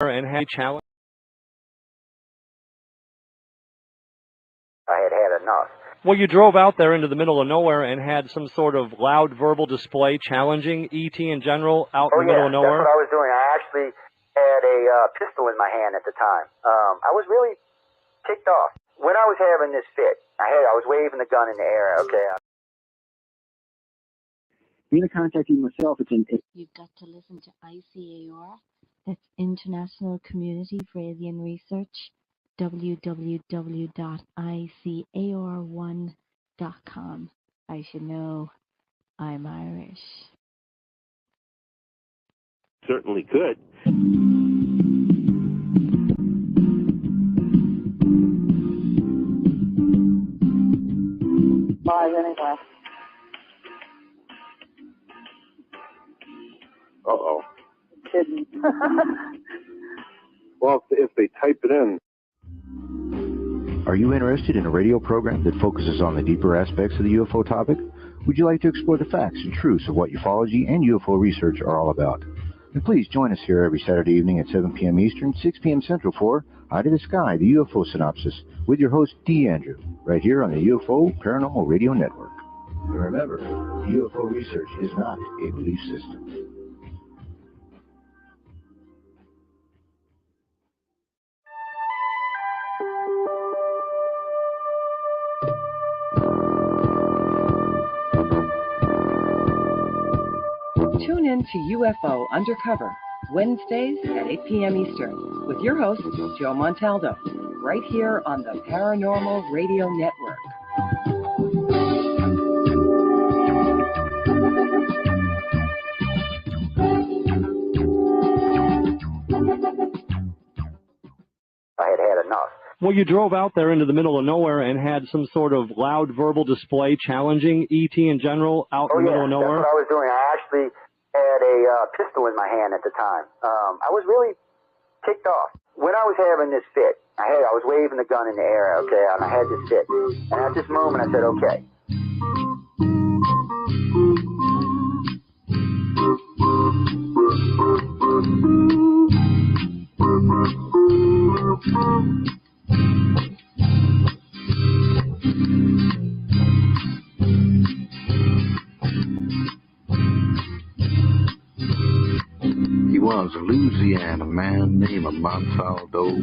and had a challenge. I had enough. Well, you drove out there into the middle of nowhere and had some sort of loud verbal display challenging ET in general out in the middle of nowhere? That's what I was doing. I actually had a pistol in my hand at the time. I was really ticked off. When I was having this fit, I was waving the gun in the air, okay? Being a contactee myself, You've got to listen to ICAR. That's International Community for Alien Research. www.icar1.com. I should know. I'm Irish. Certainly could. Live anyway. Uh-oh. Kidding. Well, if they type it in. Are you interested in a radio program that focuses on the deeper aspects of the UFO topic? Would you like to explore the facts and truths of what ufology and UFO research are all about? Then please join us here every Saturday evening at 7 p.m. Eastern, 6 p.m. Central for Eye to the Sky, the UFO Synopsis, with your host, D. Andrew, right here on the UFO Paranormal Radio Network. And remember, UFO research is not a belief system. Tune in to UFO Undercover, Wednesdays at 8 p.m. Eastern, with your host, Joe Montaldo, right here on the Paranormal Radio Network. I had enough. Well, you drove out there into the middle of nowhere and had some sort of loud verbal display challenging ET in general out in the middle of nowhere? That's what I was doing. I actually had a pistol in my hand at the time. I was really ticked off. When I was having this fit, I was waving the gun in the air, okay, and I had this fit. And at this moment, I said, okay. He was a Louisiana man named Montaldo.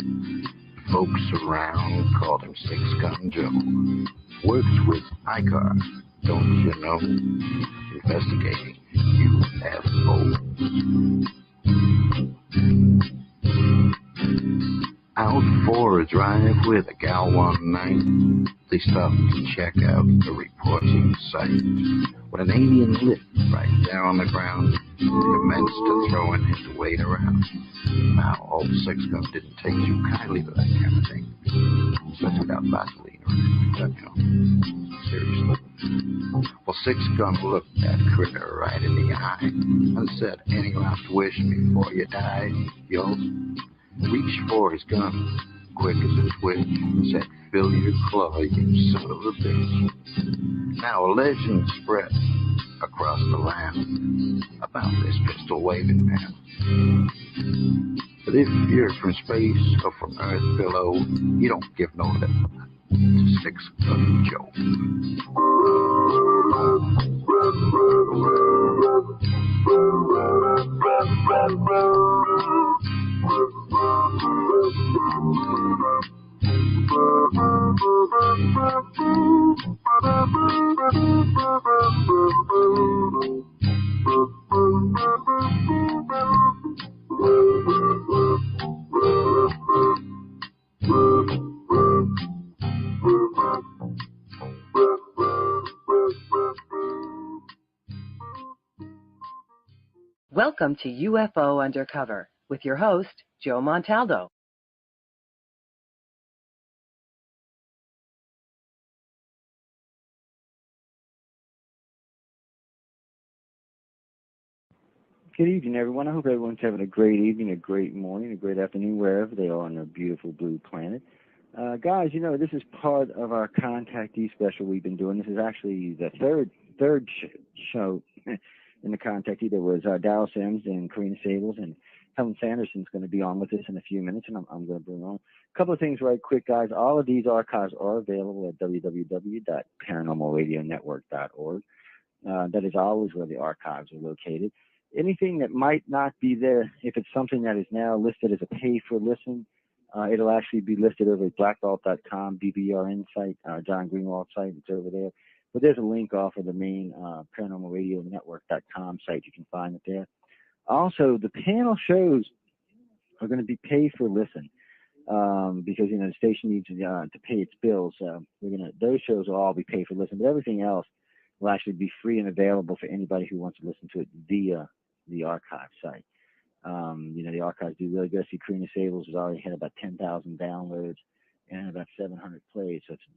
Folks around called him Six Gun Joe. Works with ICAR, don't you know? Investigating UFO. Out for a drive with a gal one night, they stopped to check out a reporting site. When an alien lit right there on the ground, he commenced to throwing his weight around. Now, old Six Gun didn't take too kindly to that kind of thing, especially without Vaseline or anything, you know. Seriously. Well, Six Gun looked that critter right in the eye and said, "Any last wish before you die?" Yo, reached for his gun, quick as a twitch, and said, "Fill your claw, you son of a bitch." Now a legend spread across the land about this pistol-waving man. But if you're from space or from Earth below, you don't give no lip to Six Gun Joe. Welcome to UFO Undercover with your host, Joe Montaldo. Good evening, everyone. I hope everyone's having a great evening, a great morning, a great afternoon, wherever they are on their beautiful blue planet. Guys, you know, this is part of our contactee special we've been doing. This is actually the third show in the contactee. There was Darryl Sims and Karina Sables and Hellen Sanderson's going to be on with us in a few minutes, and I'm going to bring on a couple of things right quick, guys. All of these archives are available at www.paranormalradionetwork.org. That is always where the archives are located. Anything that might not be there, if it's something that is now listed as a pay-for-listen, it'll actually be listed over at blackvault.com, BBRN site, John Greenwald's site. It's over there. But there's a link off of the main paranormalradionetwork.com site. You can find it there. Also, the panel shows are going to be pay-for-listen because, the station needs to pay its bills. So those shows will all be pay-for-listen, but everything else will actually be free and available for anybody who wants to listen to it via the archive site. The archives do really good. See, Karina Sables has already had about 10,000 downloads and about 700 plays, so it's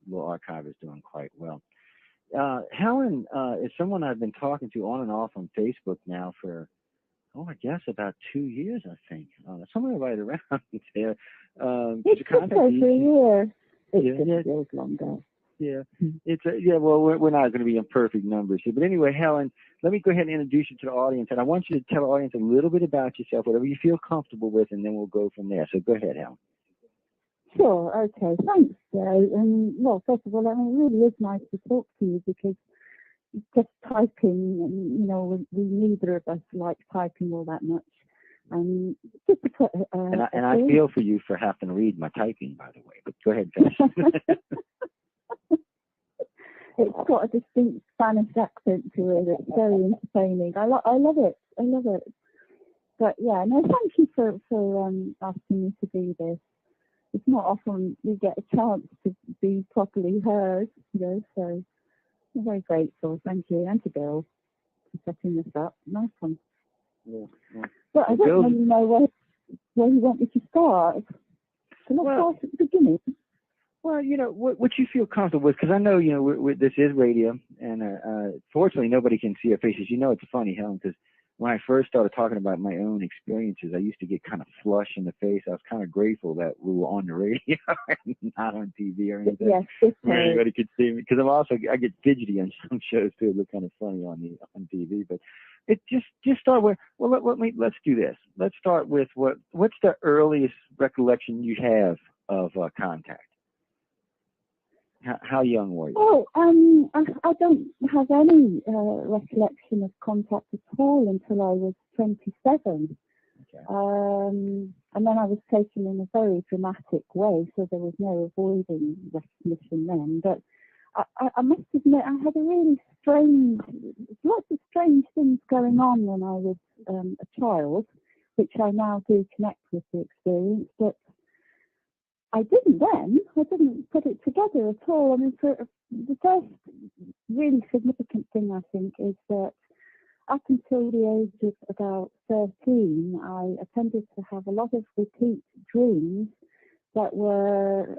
little archive is doing quite well. Helen is someone I've been talking to on and off on Facebook now for, I guess about 2 years, I think. Somewhere right around there. It's just over a year. It Yeah. feels longer. Yeah, well, we're not going to be in perfect numbers here, but anyway, Helen, let me go ahead and introduce you to the audience, and I want you to tell the audience a little bit about yourself, whatever you feel comfortable with, and then we'll go from there. So go ahead, Helen. Sure. Okay. Thanks, Joe. And well, first of all, it really is nice to talk to you because just typing, and we neither of us like typing all that much. And just to put, and I feel for you for having to read my typing, by the way. But go ahead, finish. It's got a distinct Spanish accent to it. It's very entertaining. I love it. I love it. But yeah, no, thank you for asking me to do this. It's not often we get a chance to be properly heard, so I'm very grateful. Thank you, and to Bill for setting this up. Nice one. Yeah. But I don't really know where you want me to start. Can I start at the beginning? Well, what you feel comfortable with, because I know, this is radio, and fortunately nobody can see our faces. It's funny, Helen, because when I first started talking about my own experiences, I used to get kind of flush in the face. I was kind of grateful that we were on the radio and not on TV or anything. Yes, where anybody could see me, because I get fidgety on some shows too. It look kind of funny on TV, but it just start with, let's do this. Let's start with what's the earliest recollection you have of contact? How young were you? Oh, I don't have any recollection of contact at all until I was 27. Okay. And then I was taken in a very dramatic way, so there was no avoiding recognition then. But I must admit, I had lots of strange things going on when I was a child, which I now do connect with the experience, but I didn't then. I didn't put it together at all. I mean, the first really significant thing, I think, is that up until the age of about 13, I tended to have a lot of repeat dreams that were,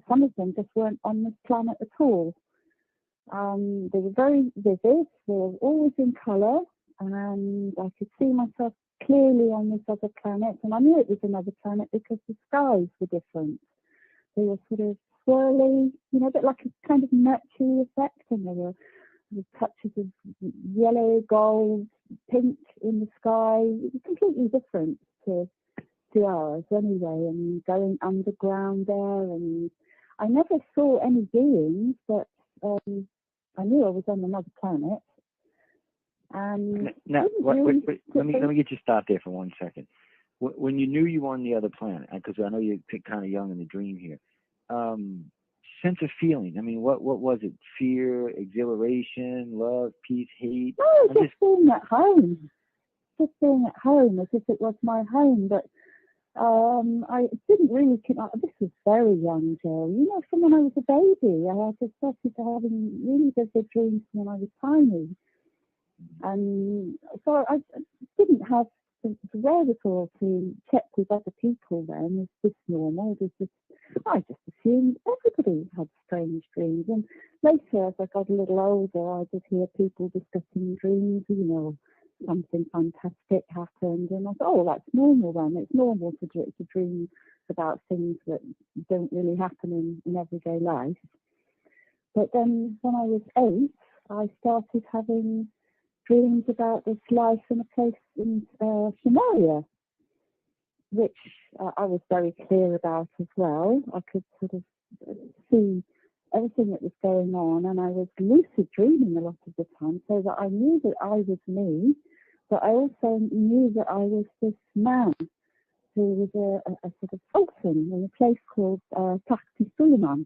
some of them just weren't on this planet at all. They were very vivid. They were always in colour, and I could see myself clearly on this other planet, and I knew it was another planet because the skies were different. They were sort of swirly, a bit like a kind of Mercury effect, and there were touches of yellow, gold, pink in the sky. It was completely different to ours anyway, and going underground there, and I never saw any beings, but I knew I was on another planet. And now, wait, let me get you stopped there for 1 second. When you knew you were on the other planet, because I know you're kind of young in the dream here, sense of feeling. I mean, what was it? Fear, exhilaration, love, peace, hate? No, just being at home. Just being at home as if it was my home. But I didn't really. This was very young, Joe. From when I was a baby, I just started having really vivid dreams when I was tiny. And so I didn't have the wherewithal to check with other people then. Is this normal? I just assumed everybody had strange dreams. And later, as I got a little older, I did hear people discussing dreams, something fantastic happened. And I thought, that's normal then. It's normal to dream about things that don't really happen in everyday life. But then when I was 8, I started having dreams about this life in a place in Somalia. which I was very clear about as well. I could sort of see everything that was going on, and I was lucid dreaming a lot of the time, so that I knew that I was me, but I also knew that I was this man who was a sort of sultan in a place called Tahti Suleiman.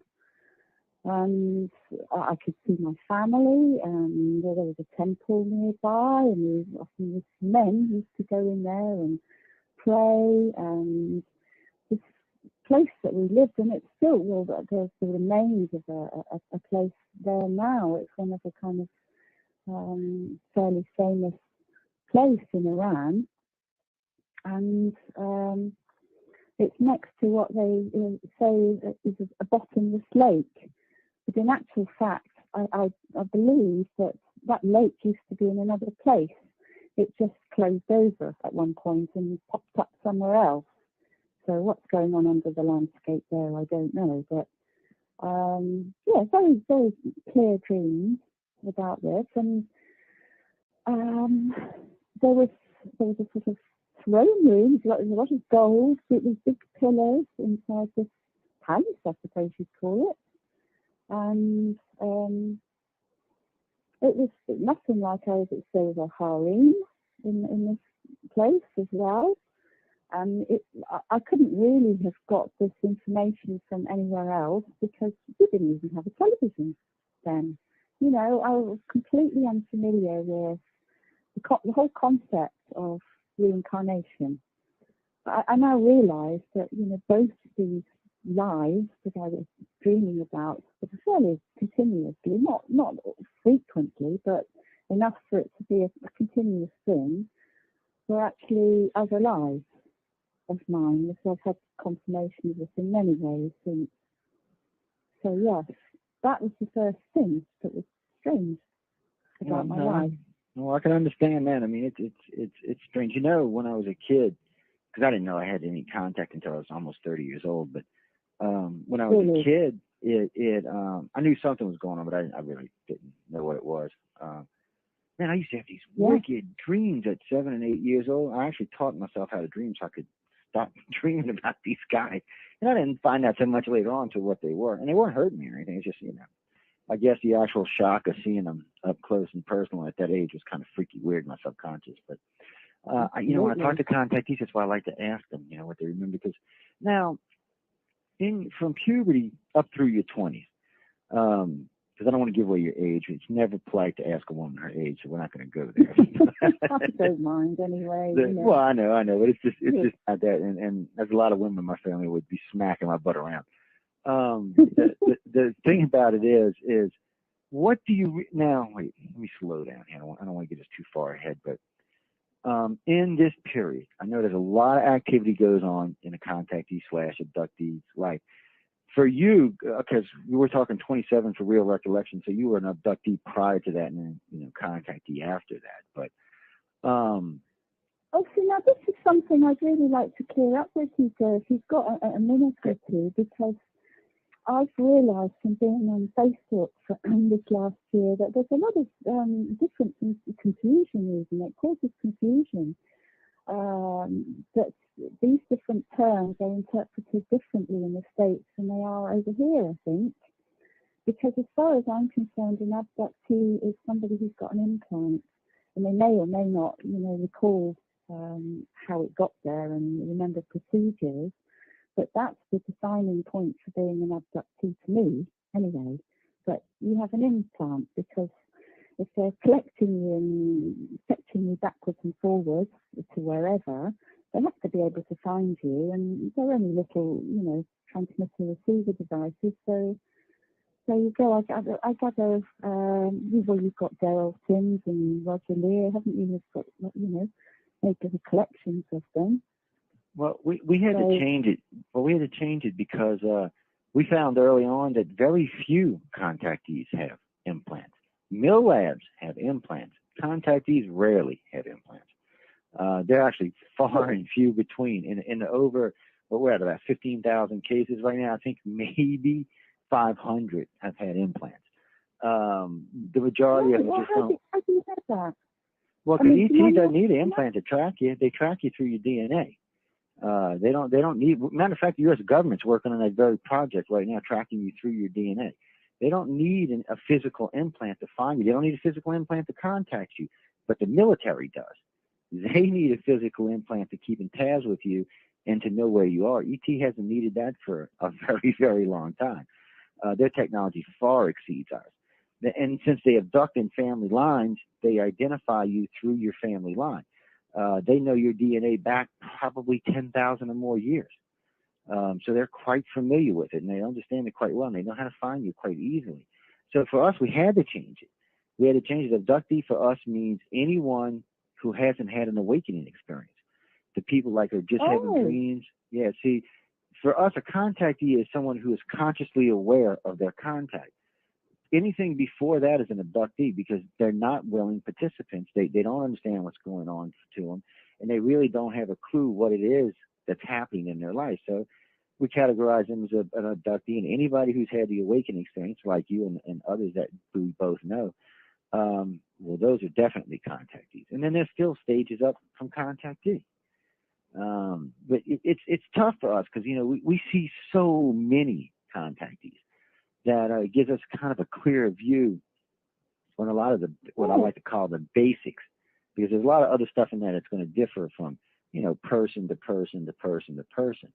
And I could see my family, and there was a temple nearby, and often these men used to go in there and pray, and this place that we lived in, it's still, well, there's the remains of a place there now. It's one of a kind of fairly famous place in Iran, and it's next to what they say is a bottomless lake. But in actual fact, I believe that lake used to be in another place. It just closed over at one point and popped up somewhere else. So what's going on under the landscape there, I don't know. But yeah, very, very clear dreams about this. And there was a sort of throne room. There was a lot of gold with these big pillars inside this palace, I suppose you'd call it. And it was nothing like there was a harem in this place as well. And I couldn't really have got this information from anywhere else because we didn't even have a television then. You know, I was completely unfamiliar with the whole concept of reincarnation. I now realise that, you know, both these lives that I was dreaming about were fairly continuously, not frequently, but enough for it to be a continuous thing, were actually other lives of mine. So I've had confirmation of this in many ways since. So yes, that was the first thing that was strange about my life. Well, I can understand that. I mean, it's strange. You know, when I was a kid, because I didn't know I had any contact until I was almost 30 years old, but when I was a kid, I knew something was going on, but I really didn't know what it was. Man, I used to have these wicked dreams at 7 and 8 years old. I actually taught myself how to dream so I could stop dreaming about these guys. And I didn't find out so much later on to what they were. And they weren't hurting me or anything. It's just, you know, I guess the actual shock of seeing them up close and personal at that age was kind of freaky weird in my subconscious. But, you know, when I talk to contactees, that's why I like to ask them, you know, what they remember. Because now, from puberty up through your 20s, because I don't want to give away your age. It's never polite to ask a woman her age, so we're not going to go there. I don't mind anyway. Well, I know, but it's just not that. And there's a lot of women in my family would be smacking my butt around. The thing about it is what do you now? Wait, let me slow down here. I don't want to get us too far ahead, but in this period, I know there's a lot of activity goes on in a contactee / abductee's life. For you, because we were talking 27 for real recollection, so you were an abductee prior to that, and then, you know, contactee after that. But see, now this is something I'd really like to clear up with you, Joe, if you've got a minute or two, because I've realised from being on Facebook for this last year that there's a lot of difference in confusion, even. It causes confusion. That these different terms are interpreted differently in the States than they are over here, I think. Because as far as I'm concerned, an abductee is somebody who's got an implant, and they may or may not, you know, recall how it got there and remember procedures. But that's the defining point for being an abductee to me, anyway. But you have an implant because if they're collecting you and fetching you backwards and forwards to wherever, they have to be able to find you. And they're only little, you know, transmitter-receiver devices. So you go. I gather. Well, you've got Daryl Sims and Roger Lear, haven't you? You've got, you know, made little collections of them. Well, we had to change it. Well, we had to change it because we found early on that very few contactees have implants. Mill labs have implants. Contactees rarely have implants. They're actually far and few between. In over, what we're at about 15,000 cases right now, I think maybe 500 have had implants. The majority of them just don't. How do you have that? Well, because ET doesn't need an implant to track you. They track you through your DNA. They don't need. Matter of fact, the U.S. government's working on that very project right now, tracking you through your DNA. They don't need a physical implant to find you. They don't need a physical implant to contact you, but the military does. They need a physical implant to keep in tabs with you and to know where you are. ET hasn't needed that for a very, very long time. Their technology far exceeds ours. And since they abduct in family lines, they identify you through your family line. They know your DNA back probably 10,000 or more years. So they're quite familiar with it, and they understand it quite well, and they know how to find you quite easily. So for us, we had to change it. We had to change it. Abductee for us means anyone who hasn't had an awakening experience. The people like are just having dreams. Yeah, see, for us, a contactee is someone who is consciously aware of their contact. Anything before that is an abductee because they're not willing participants. They don't understand what's going on to them, and they really don't have a clue what it is that's happening in their life. So we categorize them as an abductee, and anybody who's had the awakening experience, like you and others that we both know, well, those are definitely contactees. And then there's still stages up from contactee. But it's tough for us because, we see so many contactees that it gives us kind of a clearer view on a lot of what I like to call the basics, because there's a lot of other stuff in there that's going to differ from, person to person to person to person.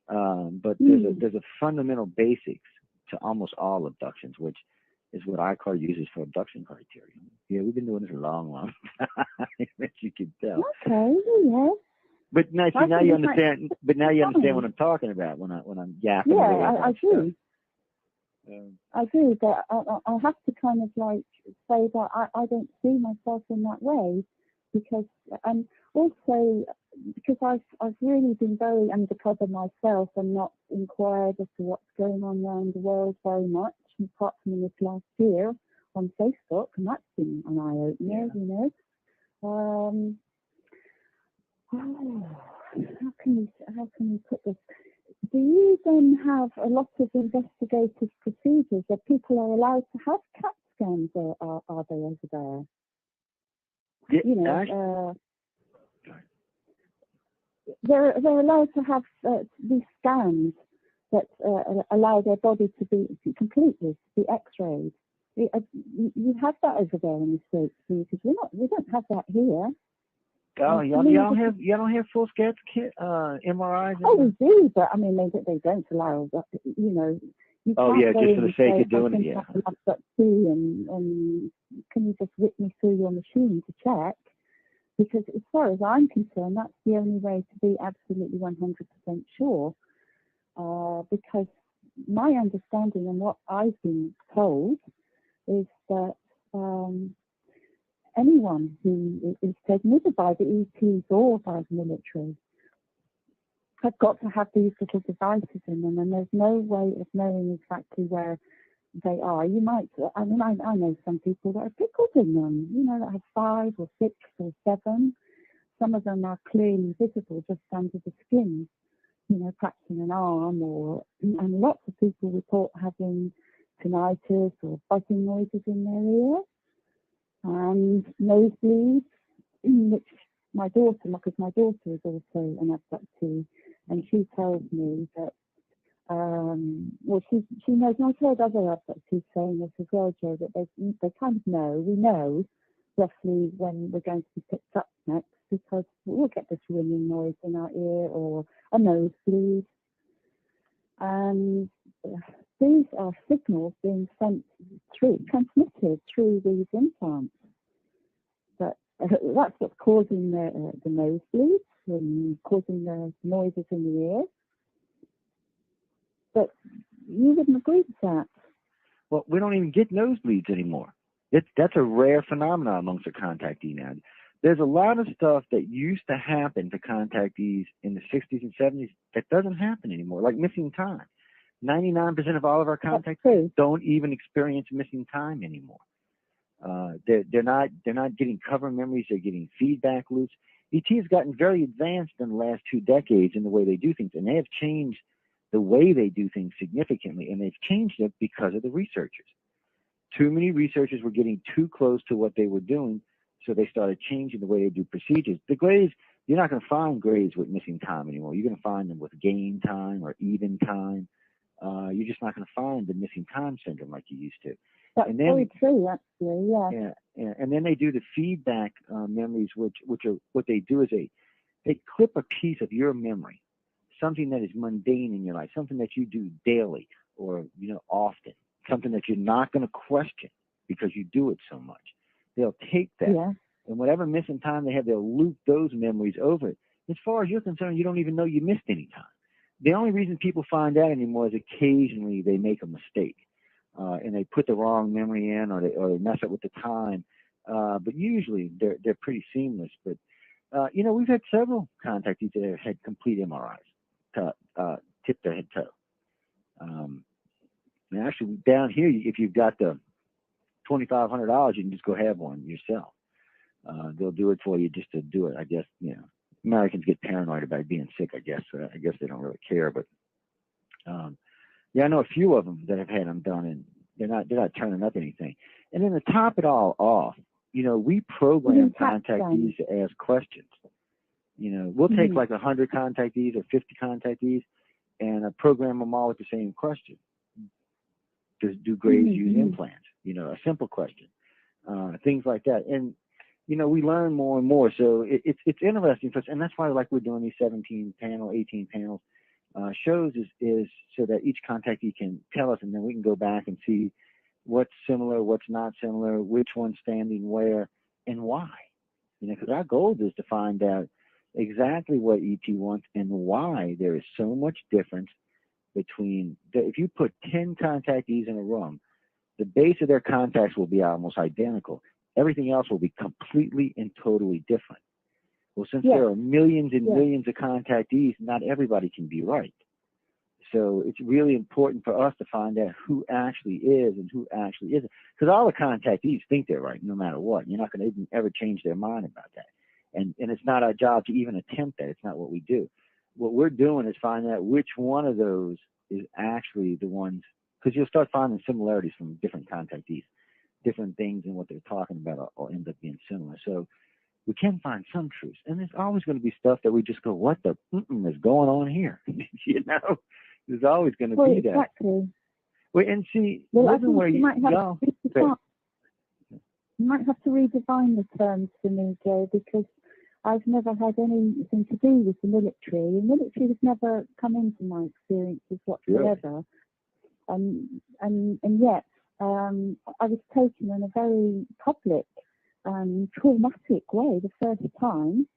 But there's a fundamental basics to almost all abductions, which is what ICAR uses for abduction criteria. Yeah, we've been doing this a long, long time, as you can tell. Okay, yeah. But now you understand. But now you understand what I'm talking about when I'm yapping. Yeah, I do. I do, but I have to kind of say that I don't see myself in that way because, and also because I've really been very undercover myself and not inquired as to what's going on around the world very much, apart from this last year on Facebook, and that's been an eye-opener, How can we put this? Do you then have a lot of investigative procedures that people are allowed to have CAT scans, or are they over there? They're allowed to have these scans that allow their body to be completely to be X-rayed. You have that over there in the States, because we don't have that here. Oh, y'all don't have full scans, MRIs? Oh, we do, but I mean, they don't allow that. You just for the sake of doing it, yeah. And can you just whip me through your machine to check? Because as far as I'm concerned, that's the only way to be absolutely 100% sure. Because my understanding and what I've been told is that anyone who is taken either by the ETs or by the military have got to have these little devices in them, and there's no way of knowing exactly where they are. You might, I know some people that are pickled in them, that have 5 or 6 or 7. Some of them are clearly visible just under the skin, perhaps in an arm, and lots of people report having tinnitus or buzzing noises in their ear. And nosebleeds, which my daughter is also an abductee, and she tells me that, she knows, and I've heard other abductees saying this as well, Joe, that they kind of know, we know roughly when we're going to be picked up next, because we'll get this ringing noise in our ear or a nosebleed. And these are signals being transmitted through these implants. But that's what's causing the nosebleeds and causing the noises in the ear. But you wouldn't agree with that. Well, we don't even get nosebleeds anymore. That's a rare phenomenon amongst the contactee now. There's a lot of stuff that used to happen to contactees in the 60s and 70s that doesn't happen anymore, like missing time. 99% of all of our contactees don't even experience missing time anymore. They're not getting cover memories. They're getting feedback loops. ET has gotten very advanced in the last 2 decades in the way they do things, and they have changed the way they do things significantly, and they've changed it because of the researchers. Too many researchers were getting too close to what they were doing, so they started changing the way they do procedures. The You're not going to find grades with missing time anymore. You're going to find them with gain time or even time. You're just not going to find the missing time syndrome like you used to. That's and then, very true, actually, yeah. Yeah. And then they do the feedback memories, which are what they do is they clip a piece of your memory, something that is mundane in your life, something that you do daily or often, something that you're not going to question because you do it so much. They'll take that, and whatever missing time they have, they'll loop those memories over it. As far as you're concerned, you don't even know you missed any time. The only reason people find out anymore is occasionally they make a mistake, and they put the wrong memory in, or they mess up with the time. But usually they're pretty seamless. But we've had several contactees that have had complete MRIs, tip to head toe. And actually, down here, if you've got the $2,500, you can just go have one yourself. They'll do it for you just to do it. I guess Americans get paranoid about being sick. I guess they don't really care. But I know a few of them that have had them done, and they're not turning up anything. And then to top it all off, we program contactees to ask questions. We'll take like 100 contactees or 50 contactees and program them all with the same question. Do grays use implants? A simple question. Things like that. And, we learn more and more. So it's interesting for us. And that's why we're doing these 18 panels shows is so that each contactee can tell us, and then we can go back and see what's similar, what's not similar, which one's standing where, and why. Because our goal is to find out exactly what ET wants and why there is so much difference between if you put 10 contactees in a room, the base of their contacts will be almost identical. Everything else will be completely and totally different. Well, since there are millions and millions of contactees, not everybody can be right. So it's really important for us to find out who actually is and who actually isn't. Because all the contactees think they're right no matter what. You're not going to ever change their mind about that. And it's not our job to even attempt that. It's not what we do. What we're doing is finding out which one of those is actually the ones, because you'll start finding similarities from different contactees. Different things and what they're talking about will end up being similar. So we can find some truths. And there's always going to be stuff that we just go, what the is going on here? There's always going to be that. Exactly. Well, and see, I living where you go. You might have to redefine the terms for me, Joe, because I've never had anything to do with the military. The military has never come into my experiences whatsoever. Really? And yet, I was taken in a very public, traumatic way the first time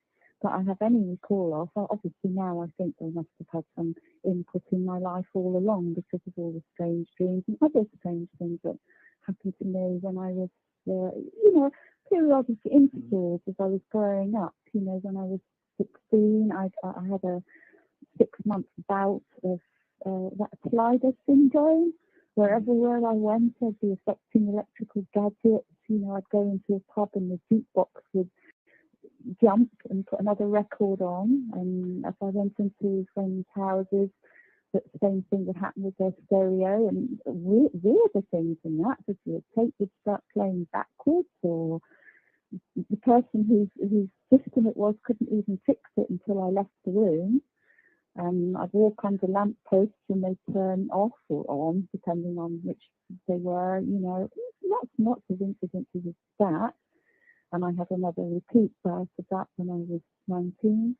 that I have any recall of. Obviously now I think they must have had some input in my life all along because of all the strange dreams and other strange things that happened to me when I was, periodic intervals as I was growing up. When I was 16, I had a 6-month bout of that Slider syndrome, where everywhere I went, I'd be affecting electrical gadgets. I'd go into a pub and the jukebox would jump and put another record on. And if I went into friends' houses, the same thing would happen with their stereo. And weirder things than that, because the tape would start playing backwards, or the person whose system it was couldn't even fix it until I left the room. I'd walk under lamp posts and they'd turn off or on, depending on which they were, lots of incidences of that. And I had another repeat bout of that when I was 19.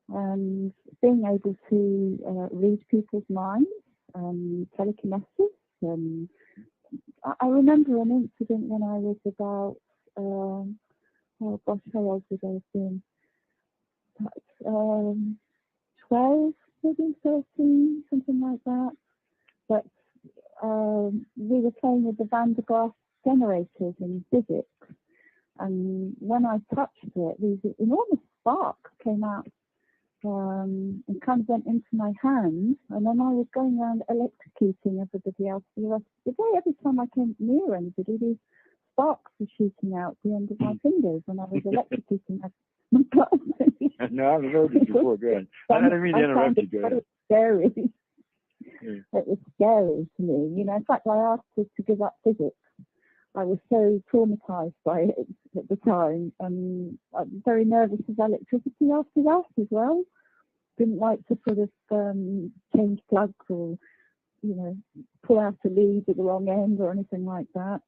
And being able to read people's minds, telekinesis. I remember an incident when I was about, how old would I have been? 12, maybe 13, something like that. But we were playing with the Van de Graaff generators in physics. And when I touched it, these enormous sparks came out and kind of went into my hand. And then I was going around electrocuting everybody else for the rest of the day. Every time I came near anybody, these sparks were shooting out the end of my fingers when I was electrocuting my classmates. No, I've heard this before. Good. I didn't mean to interrupt you. Go ahead. Scary. It was scary to me. In fact, I asked her to give up physics I was so traumatized by it at the time, and I'm very nervous of electricity after that as well. Didn't like to sort of change plugs or, you know, pull out a lead at the wrong end or anything like that.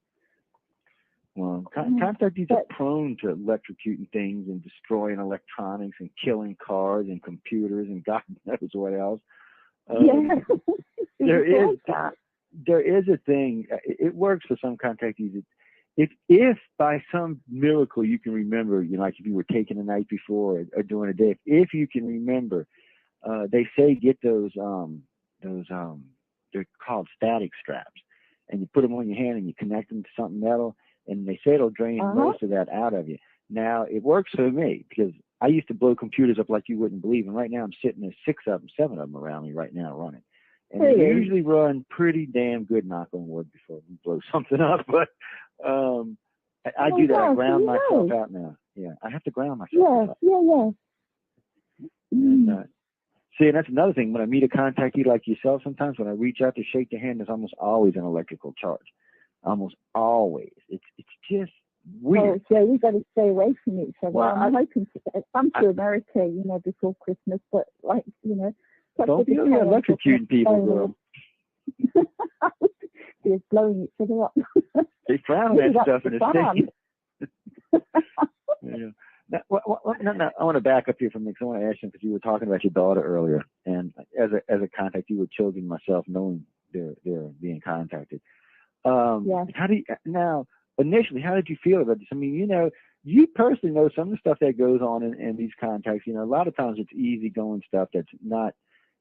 Well, contactees are prone to electrocuting things and destroying electronics and killing cars and computers and God knows what else. There is a thing. It works for some contactees. If by some miracle you can remember, you know, like if you were taken the night before or during a day, if you can remember, they say get those they're called static straps, and you put them on your hand and you connect them to something metal, and they say it'll drain most of that out of you. Now it works for me because I used to blow computers up like you wouldn't believe, and right now I'm sitting there 6 of them, 7 of them around me right now running. And they usually run pretty damn good, knock on wood, before we blow something up. But I do that. I ground myself out now. Yeah, I have to ground myself out. And, see, and that's another thing. When I meet a contactee like yourself, sometimes when I reach out to shake your hand, there's almost always an electrical charge. Almost always. It's just weird. Oh, yeah, we've got to stay away from each other. Well, I'm hoping to come to America, you know, before Christmas, but like, you know. Don't be electrocuting people, girl. They're blowing each other up. They frown at stuff in the States. Yeah. Now, I want to back up here for a minute. I want to ask you, because you were talking about your daughter earlier, and as a contact, you were children myself, knowing they're being contacted. How do you, now, initially, how did you feel about this? I mean, you know, you personally know some of the stuff that goes on in these contacts. You know, a lot of times it's easygoing stuff that's not,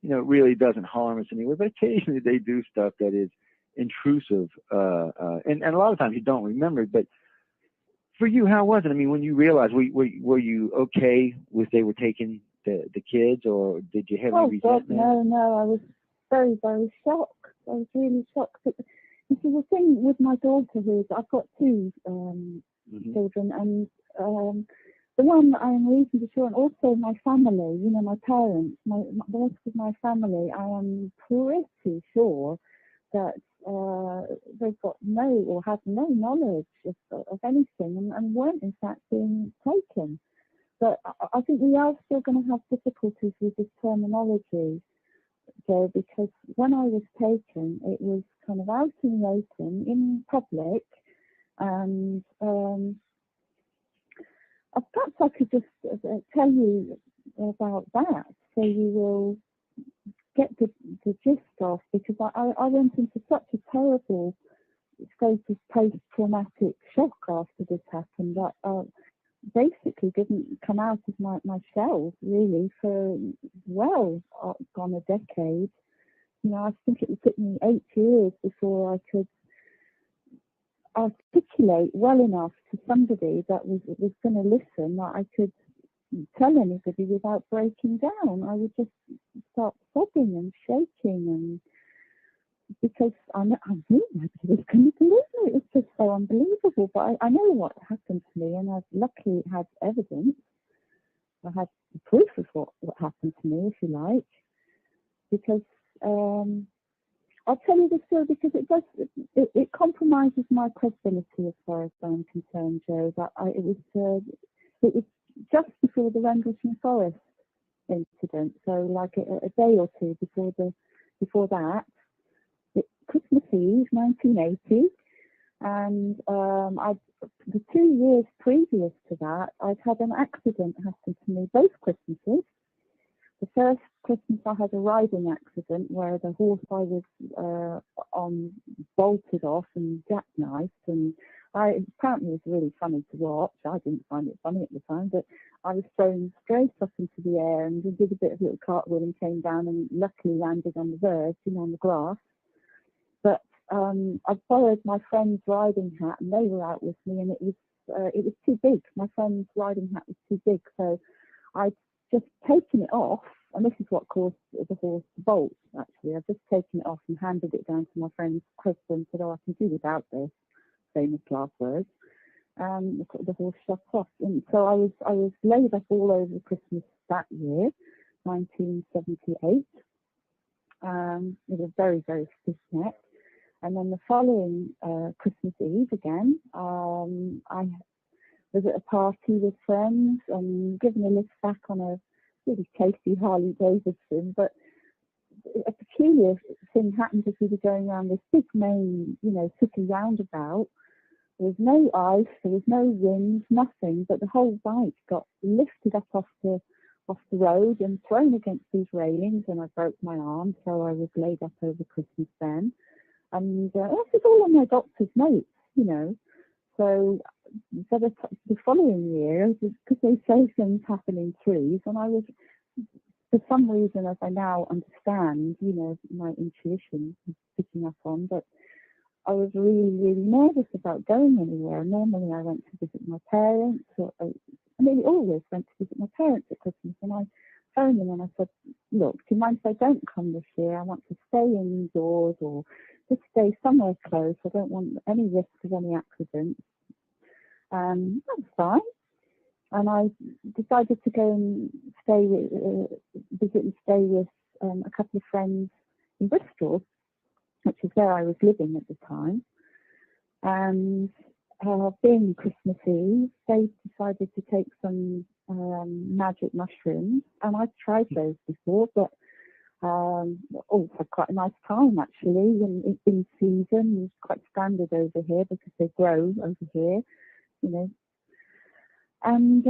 you know, really doesn't harm us anyway, but occasionally they do stuff that is intrusive, and a lot of times you don't remember it. But for you, how was it? I mean, when you realized, were you okay with they were taking the kids, or did you have any resentment? No, I was very, very shocked. I was really shocked. But you see, the thing with my daughter is I've got 2 children, and the one I am reasonably sure, and also my family, you know, my parents, the rest of my family, I am pretty sure that they've got no or have no knowledge of anything, and weren't in fact being taken. But I think we are still going to have difficulties with this terminology, Joe, because when I was taken, it was kind of out in the open, in public, and perhaps I could just tell you about that, so you will get the gist of, because I went into such a terrible state of post-traumatic shock after this happened that I basically didn't come out of my shell really for gone a decade. You know, I think it took me 8 years before I could articulate well enough to somebody that was going to listen, that I could tell anybody without breaking down. I would just start sobbing and shaking, and because I knew nobody was going to believe me. It was just so unbelievable. But I know what happened to me, and I've luckily had evidence. I had proof of what happened to me, if you like, because I'll tell you the story because it compromises my credibility as far as I'm concerned, Joe. That it was just before the Rendlesham Forest incident, so like a day or two before that, Christmas Eve, 1980, and the 2 years previous to that, I'd had an accident happen to me both Christmases. The first Christmas I had a riding accident where the horse I was on bolted off and jackknifed, and apparently it was really funny to watch. I didn't find it funny at the time, but I was thrown straight up into the air and did a bit of a little cartwheel and came down and luckily landed on the verge, on the grass. But I borrowed my friend's riding hat, and they were out with me, and it was too big. My friend's riding hat was too big, so I'd just taken it off, and this is what caused the horse to bolt, actually. I'd just taken it off and handed it down to my friend's husband, said, I can do without this, famous last words, and the horse shut off. And so I was laid up all over Christmas that year, 1978, with a very, very stiff neck. And then the following Christmas Eve again, I was at a party with friends and given a lift back on a really tasty Harley Davidson. But a peculiar thing happened as we were going around this big main, city roundabout. There was no ice, there was no wind, nothing, but the whole bike got lifted up off the road and thrown against these railings, and I broke my arm, so I was laid up over Christmas then. And this is all on my doctor's notes, So the following year, because they say things happen in threes, and I was, for some reason, as I now understand, my intuition is picking up on, but I was really, really nervous about going anywhere. Normally I went to visit my parents, always went to visit my parents at Christmas, and I phoned them and I said, look, do you mind if I don't come this year? I want to stay indoors or just stay somewhere close. I don't want any risk of any accidents. That's fine. And I decided to go and visit and stay with a couple of friends in Bristol, which is where I was living at the time. And being Christmas Eve, they decided to take some magic mushrooms, and I've tried those before, but had quite a nice time actually. In season, it's quite standard over here because they grow over here, And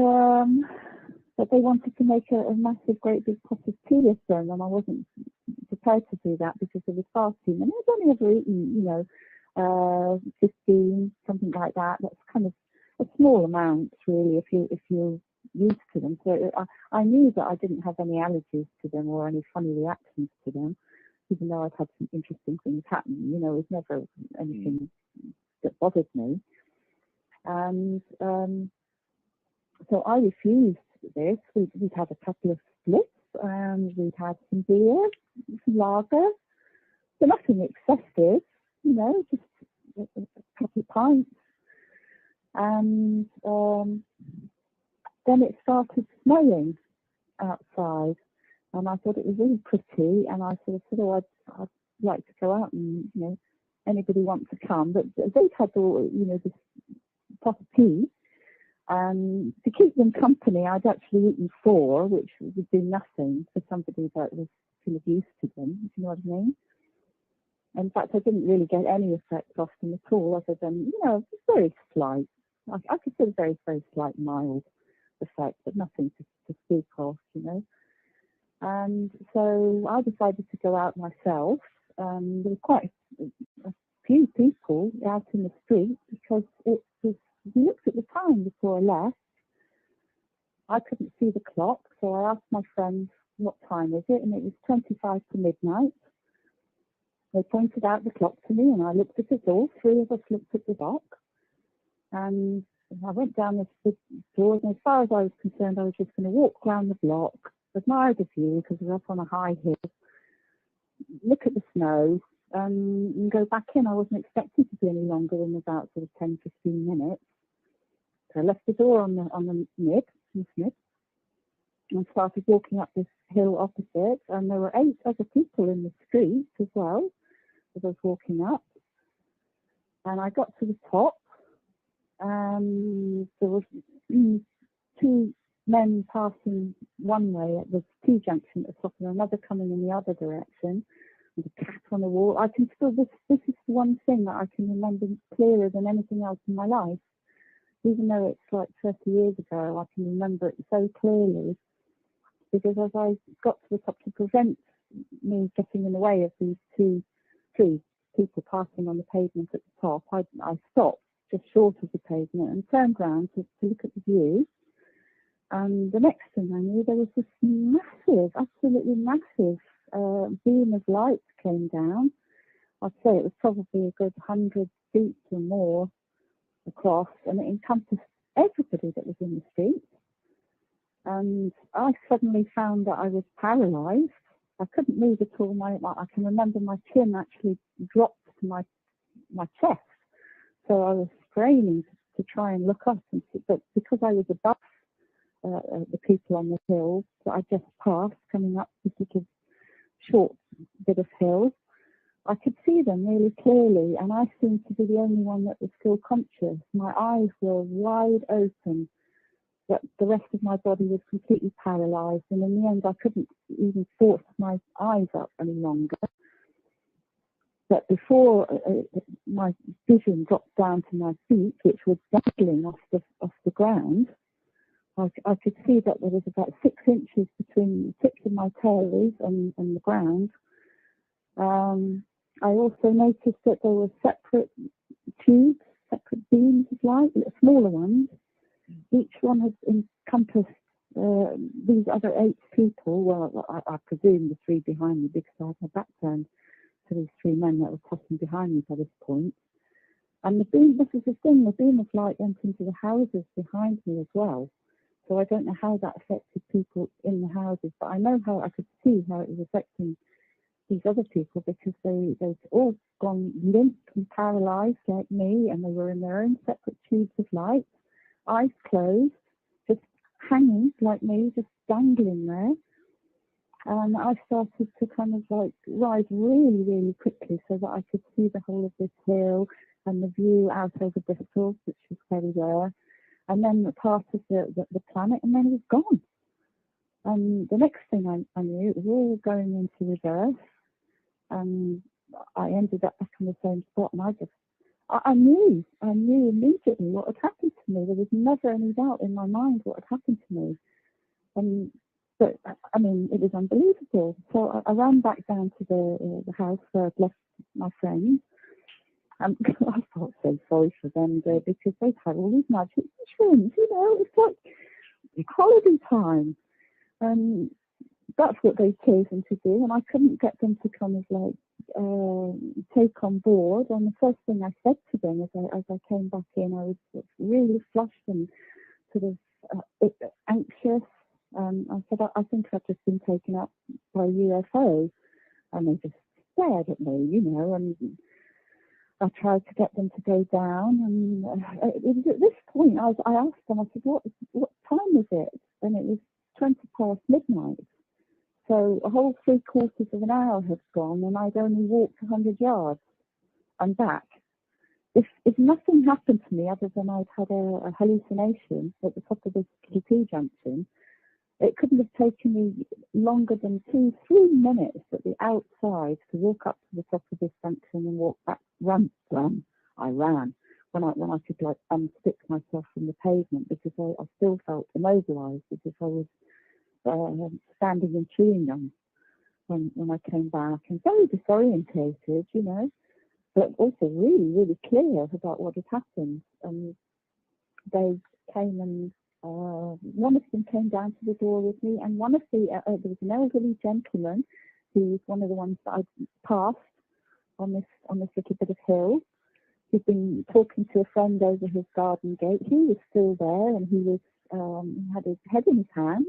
but they wanted to make a massive, great big pot of tea with them, and I wasn't prepared to do that because of the fasting. And I'd only ever eaten, 15, something like that. That's kind of a small amount, really, if you're used to them. So I knew that I didn't have any allergies to them or any funny reactions to them, even though I'd had some interesting things happen. It was never anything that bothered me. And so I refused this. We'd had a couple of splits, and we'd had some beer, some lager, so nothing excessive, just a couple of pints. And then it started snowing outside, and I thought it was really pretty, and I sort of said, I'd like to go out and, anybody want to come? But they'd had all, this pot of tea. To keep them company, I'd actually eaten 4, which would do nothing for somebody that was kind of used to them, if you know what I mean. In fact, I didn't really get any effect off them at all, other than, very slight. I consider very, very slight, mild effect, but nothing to speak of, And so I decided to go out myself. There were quite a few people out in the street because it was, we looked at the time before I left. I couldn't see the clock, so I asked my friends, what time is it? And it was 25 to midnight. They pointed out the clock to me, and I looked at it. All 3 of us looked at the clock. And I went down the doors, and as far as I was concerned, I was just going to walk around the block, admire the view because we were up on a high hill, look at the snow, and go back in. I wasn't expecting to be any longer than about sort of 10, 15 minutes. So I left the door on the nib, and started walking up this hill opposite, and there were 8 other people in the street as well as I was walking up. And I got to the top, and there was 2 men passing one way at the T-junction at the top, and another coming in the other direction, with a cat on the wall. I can still, this is the one thing that I can remember clearer than anything else in my life. Even though it's like 30 years ago, I can remember it so clearly, because as I got to the top, to prevent me getting in the way of these 3 people passing on the pavement at the top, I stopped just short of the pavement and turned around to look at the view. And the next thing I knew, there was this massive, absolutely massive beam of light came down. I'd say it was probably a good 100 feet or more across, and it encompassed everybody that was in the street. And I suddenly found that I was paralyzed. I couldn't move at all. I can remember my chin actually dropped to my chest. So I was straining to try and look up, but because I was above the people on the hill that I just passed, coming up this little short bit of hill, I could see them really clearly, and I seemed to be the only one that was still conscious. My eyes were wide open, but the rest of my body was completely paralyzed, and in the end I couldn't even force my eyes up any longer. But before my vision dropped down to my feet, which were dangling off the ground, I could see that there was about 6 inches between the tips of my toes and the ground. I also noticed that there were separate tubes, separate beams of light, smaller ones. Each one had encompassed these other 8 people. Well, I presume the 3 behind me, because I had my back turned to these 3 men that were tossing behind me by this point. And the beam, this is the thing, the beam of light went into the houses behind me as well. So I don't know how that affected people in the houses, but I know how I could see how it was affecting these other people, because they'd all gone limp and paralyzed like me, and they were in their own separate tubes of light, eyes closed, just hanging like me, just dangling there. And I started to kind of like rise really, really quickly so that I could see the whole of this hill and the view out over Bristol, which was very rare, and then the part of the planet, and then it was gone. And the next thing I knew, it was all going into reverse, and I ended up back on the same spot, and I knew immediately what had happened to me. There was never any doubt in my mind what had happened to me. But I mean, it was unbelievable. So I ran back down to the house where I'd left my friends. I felt so sorry for them there, because they'd had all these magic mushrooms, you know, it's like holiday time. And that's what they'd chosen to do, and I couldn't get them to kind of like take on board. And the first thing I said to them as I came back in, I was really flushed and sort of anxious. I said, I think I've just been taken up by a UFO. And they just stared at me, you know, and I tried to get them to go down. And it was at this point, I asked them, I said, what time is it? And it was 20 past midnight. So a whole 3/4 of an hour had gone, and I'd only walked 100 yards and back. If nothing happened to me other than I'd had a hallucination at the top of this T junction, it couldn't have taken me longer than 2-3 minutes at the outside to walk up to the top of this junction and walk back. I ran when I could like unstick myself from the pavement, because I still felt immobilized, because I was standing and chewing gum when I came back, and very disorientated, you know, but also really, really clear about what had happened. And they came and one of them came down to the door with me, and one of the there was an elderly gentleman who was one of the ones that I'd passed on this little bit of hill. He'd been talking to a friend over his garden gate. He was still there, and he had his head in his hands.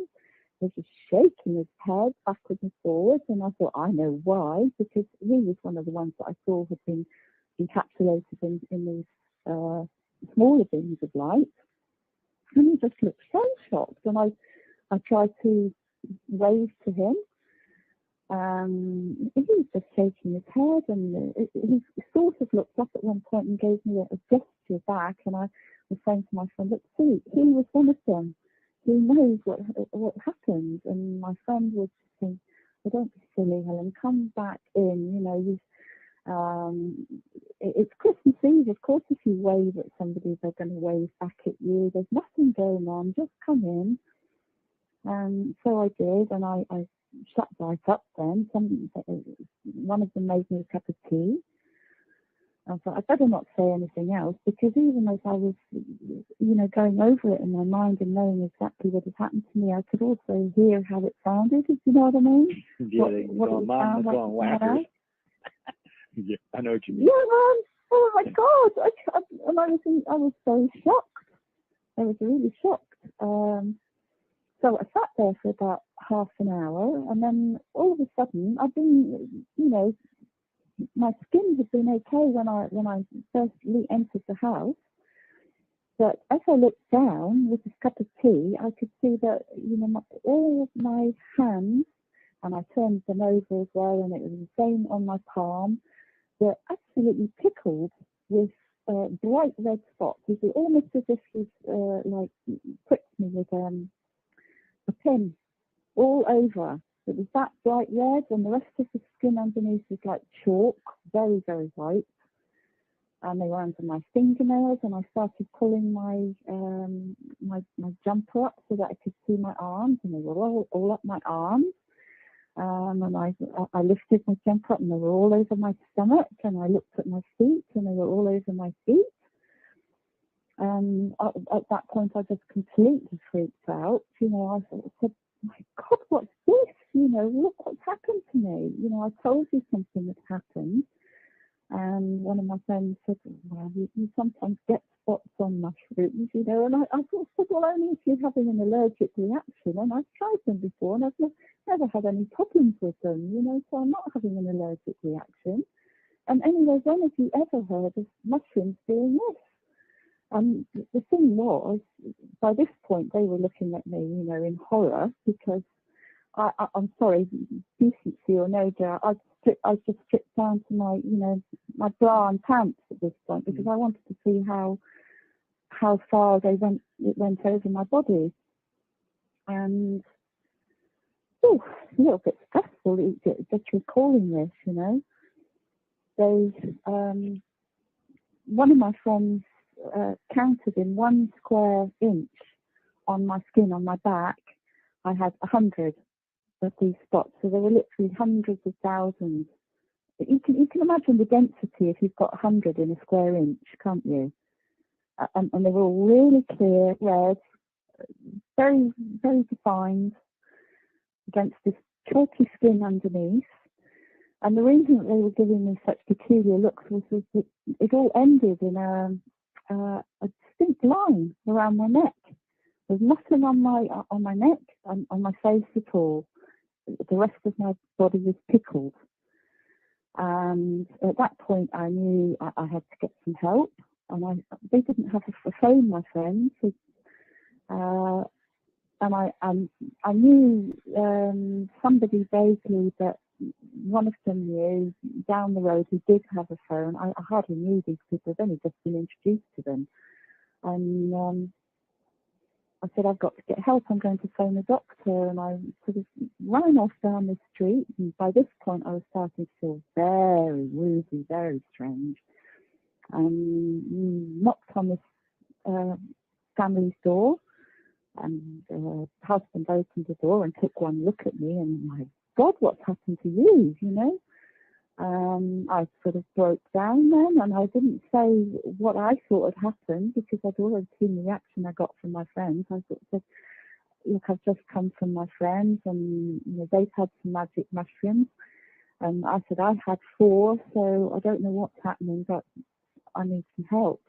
He was just shaking his head backwards and forwards, and I thought, I know why, because he was one of the ones that I saw had been encapsulated in these smaller beams of light. And he just looked so shocked, and I tried to wave to him. He was just shaking his head, and he sort of looked up at one point and gave me a gesture back, and I was saying to my friend, look, see, he was one of them. He knows what happened. And my friend was saying, well, don't be silly, Helen, come back in, you know, it's Christmas Eve. Of course, if you wave at somebody, they're going to wave back at you. There's nothing going on. Just come in. And so I did, and I shut right up then. One of them made me a cup of tea. I thought I'd better not say anything else, because even as I was, you know, going over it in my mind and knowing exactly what had happened to me, I could also hear how it sounded, if you know what I mean. Yeah, what it sounded like. Yeah, I know what you mean. Yeah, man. Oh my God! I was so shocked. I was really shocked. So I sat there for about half an hour, and then all of a sudden, I've been, you know, my skin had been okay when I first entered the house. But as I looked down with this cup of tea, I could see that, you know, all of my hands, and I turned them over as well, and it was the same on my palm. They're absolutely pickled with bright red spots. It's almost as if he's like pricked me with a pin all over. It was that bright red, and the rest of the skin underneath was like chalk, very, very white. And they were under my fingernails, and I started pulling my jumper up so that I could see my arms, and they were all up my arms. And I lifted my jumper up, and they were all over my stomach, and I looked at my feet, and they were all over my feet. And at that point, I just completely freaked out. You know, I said, my God, what's this? You know, look what's happened to me. You know, I told you something had happened. And one of my friends said, well, you sometimes get spots on mushrooms, you know. And I thought, well, only if you're having an allergic reaction. And I've tried them before, and I've never had any problems with them, you know, so I'm not having an allergic reaction. And anyway, when have you ever heard of mushrooms doing this? And the thing was, by this point, they were looking at me, you know, in horror, because I'm sorry, decency or no doubt, I just stripped down to my, you know, my bra and pants at this point, because I wanted to see how far it went over my body. And a little bit stressful just recalling this, you know. One of my friends counted in 1 square inch on my skin on my back. I had 100 of these spots, so there were literally hundreds of thousands. You can imagine the density if you've got 100 in a square inch, can't you? And they were all really clear, red, very, very defined against this chalky skin underneath. And the reason that they were giving me such peculiar looks was that it all ended in a distinct line around my neck. There's nothing on my neck, on my face at all. The rest of my body was pickled. And at that point, I knew I had to get some help. And they didn't have a phone, my friends. And I knew somebody vaguely that one of them knew down the road who did have a phone. I hardly knew these people. I've only just been introduced to them. And I said, I've got to get help. I'm going to phone a doctor. And I sort of ran off down the street. And by this point, I was starting to feel very woozy, very strange. And knocked on this family's door. And the husband opened the door and took one look at me. And my God, what's happened to you, you know? I sort of broke down then, and I didn't say what I thought had happened, because I'd already seen the reaction I got from my friends. I sort of said, look, I've just come from my friends, and you know, they've had some magic mushrooms. And I said, I had 4, so I don't know what's happening, but I need some help.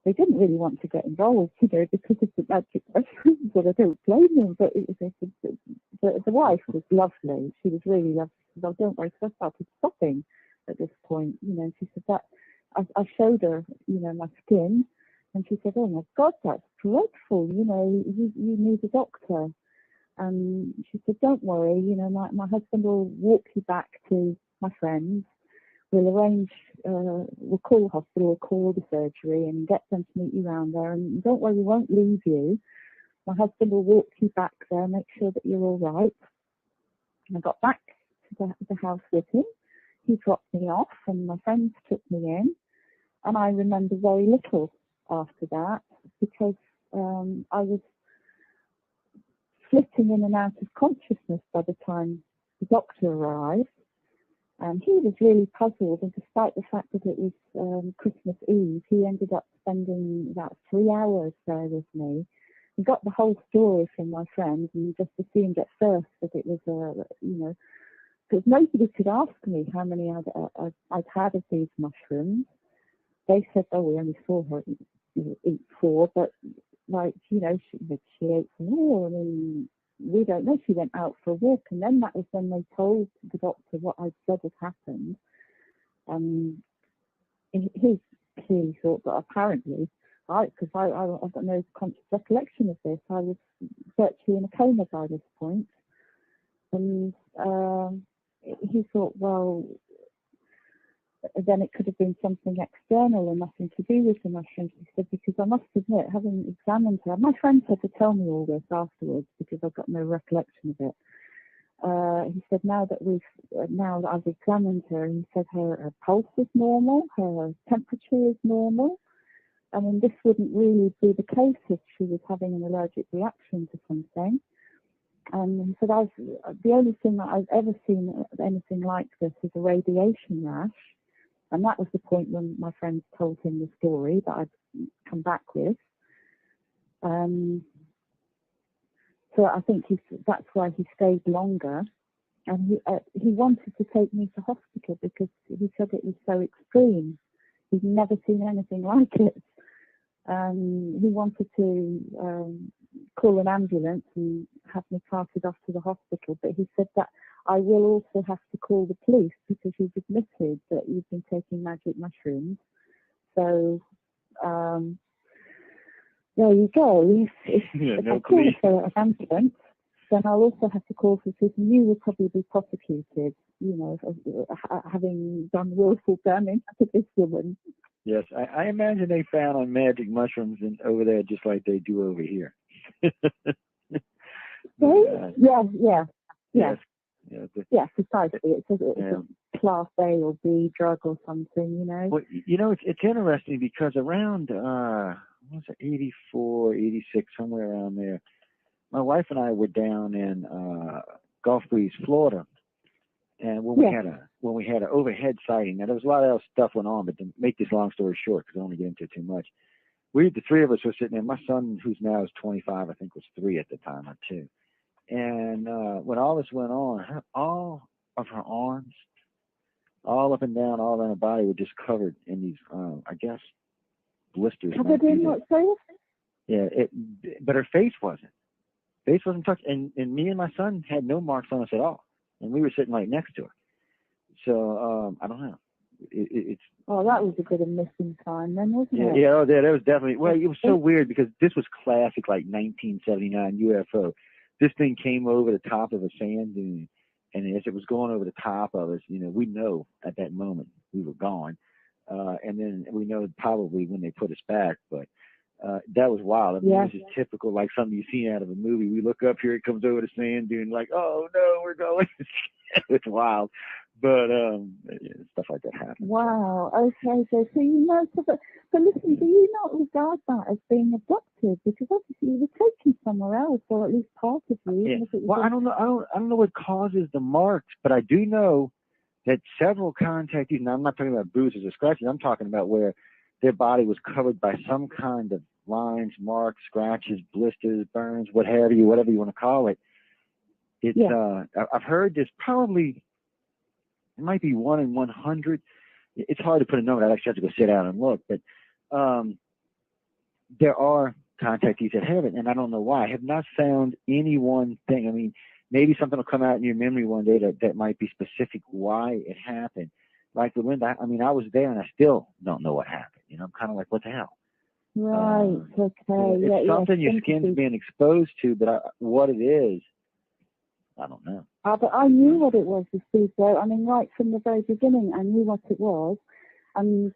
They didn't really want to get involved, you know, because of the magic mushrooms, but I don't blame them. But the wife was lovely. She was really lovely. She said, oh, don't worry, because I started stopping at this point. You know, she said that I showed her, you know, my skin, and she said, oh my God, that's dreadful. You know, you need a doctor. And she said, don't worry, you know, my husband will walk you back to my friends. We'll arrange, we'll call the hospital, we'll call the surgery and get them to meet you around there. And don't worry, we won't leave you. My husband will walk you back there, make sure that you're all right. And I got back to the house with him. He dropped me off, and my friends took me in. And I remember very little after that, because I was flitting in and out of consciousness by the time the doctor arrived. And he was really puzzled, and despite the fact that it was Christmas Eve, he ended up spending about 3 hours there with me. He got the whole story from my friends, and just assumed at first that it was, you know, because nobody could ask me how many I'd had of these mushrooms. They said, oh, we only saw her eat 4, but, like, you know, she ate some more. I mean, we don't know. She went out for a walk, and then that was when they told the doctor what I'd said had happened. He clearly thought that apparently, because I've got no conscious recollection of this, I was virtually in a coma by this point. And he thought, well, then it could have been something external and nothing to do with the mushrooms. He said, because I must admit, having examined her, my friend had to tell me all this afterwards because I've got no recollection of it. He said, now that I've examined her, he said her pulse is normal, her temperature is normal. I mean, this wouldn't really be the case if she was having an allergic reaction to something. And he said, the only thing that I've ever seen anything like this is a radiation rash. And that was the point when my friends told him the story that I'd come back with. So I think that's why he stayed longer. And he wanted to take me to hospital because he said it was so extreme. He'd never seen anything like it. He wanted to call an ambulance and have me carted off to the hospital, but he said that I will also have to call the police because you've admitted that you've been taking magic mushrooms. So there you go. If I call for an ambulance, then I'll also have to call for police, and you will probably be prosecuted, having done willful damage to this woman. Yes, I imagine they found on magic mushrooms over there just like they do over here. Yes, precisely. It says it's a class A or B drug or something, Well, it's interesting because around, 84, 86, somewhere around there, my wife and I were down in Gulf Breeze, Florida. And when we had an overhead sighting, now there was a lot of other stuff went on, but to make this long story short, because I don't want to get into it too much, the three of us were sitting there. My son, who's now is 25, I think was 3 at the time, or 2. And when all this went on, all of her arms, all up and down, all around her body were just covered in these, I guess, blisters. Covered in what, sorry? Yeah, but her face wasn't. Face wasn't touched, and me and my son had no marks on us at all. And we were sitting right next to her. So, I don't know. It's that was a bit of missing time then, wasn't it? Yeah, that was definitely. Well, it was so weird because this was classic, like 1979 UFO. This thing came over the top of a sand dune, and as it was going over the top of us, we know at that moment we were gone. And then we know probably when they put us back, but that was wild. I mean, This is typical, like something you've seen out of a movie. We look up here, it comes over the sand dune, like, oh no, we're going. It's wild, but stuff like that happens. Wow. Okay, so but listen, do you not regard that as being abducted? Because obviously you were taken somewhere else, or at least part of you. Yeah. Well, I don't know. I don't know what causes the marks, but I do know that several contactees. Now, I'm not talking about bruises or scratches. I'm talking about where their body was covered by some kind of lines, marks, scratches, blisters, burns, whatever you want to call it. It's I've heard there's probably, it might be 1 in 100. It's hard to put a number. I actually have to go sit down and look, but there are contactees that have it, and I don't know why. I have not found any one thing. I mean, maybe something will come out in your memory one day that might be specific why it happened. Like with Linda, I mean, I was there and I still don't know what happened. I'm kind of like, what the hell? Right. Okay. It's something your skin's being exposed to, but what it is, I don't know. But I knew what it was, Steve. I mean, right from the very beginning, I knew what it was. And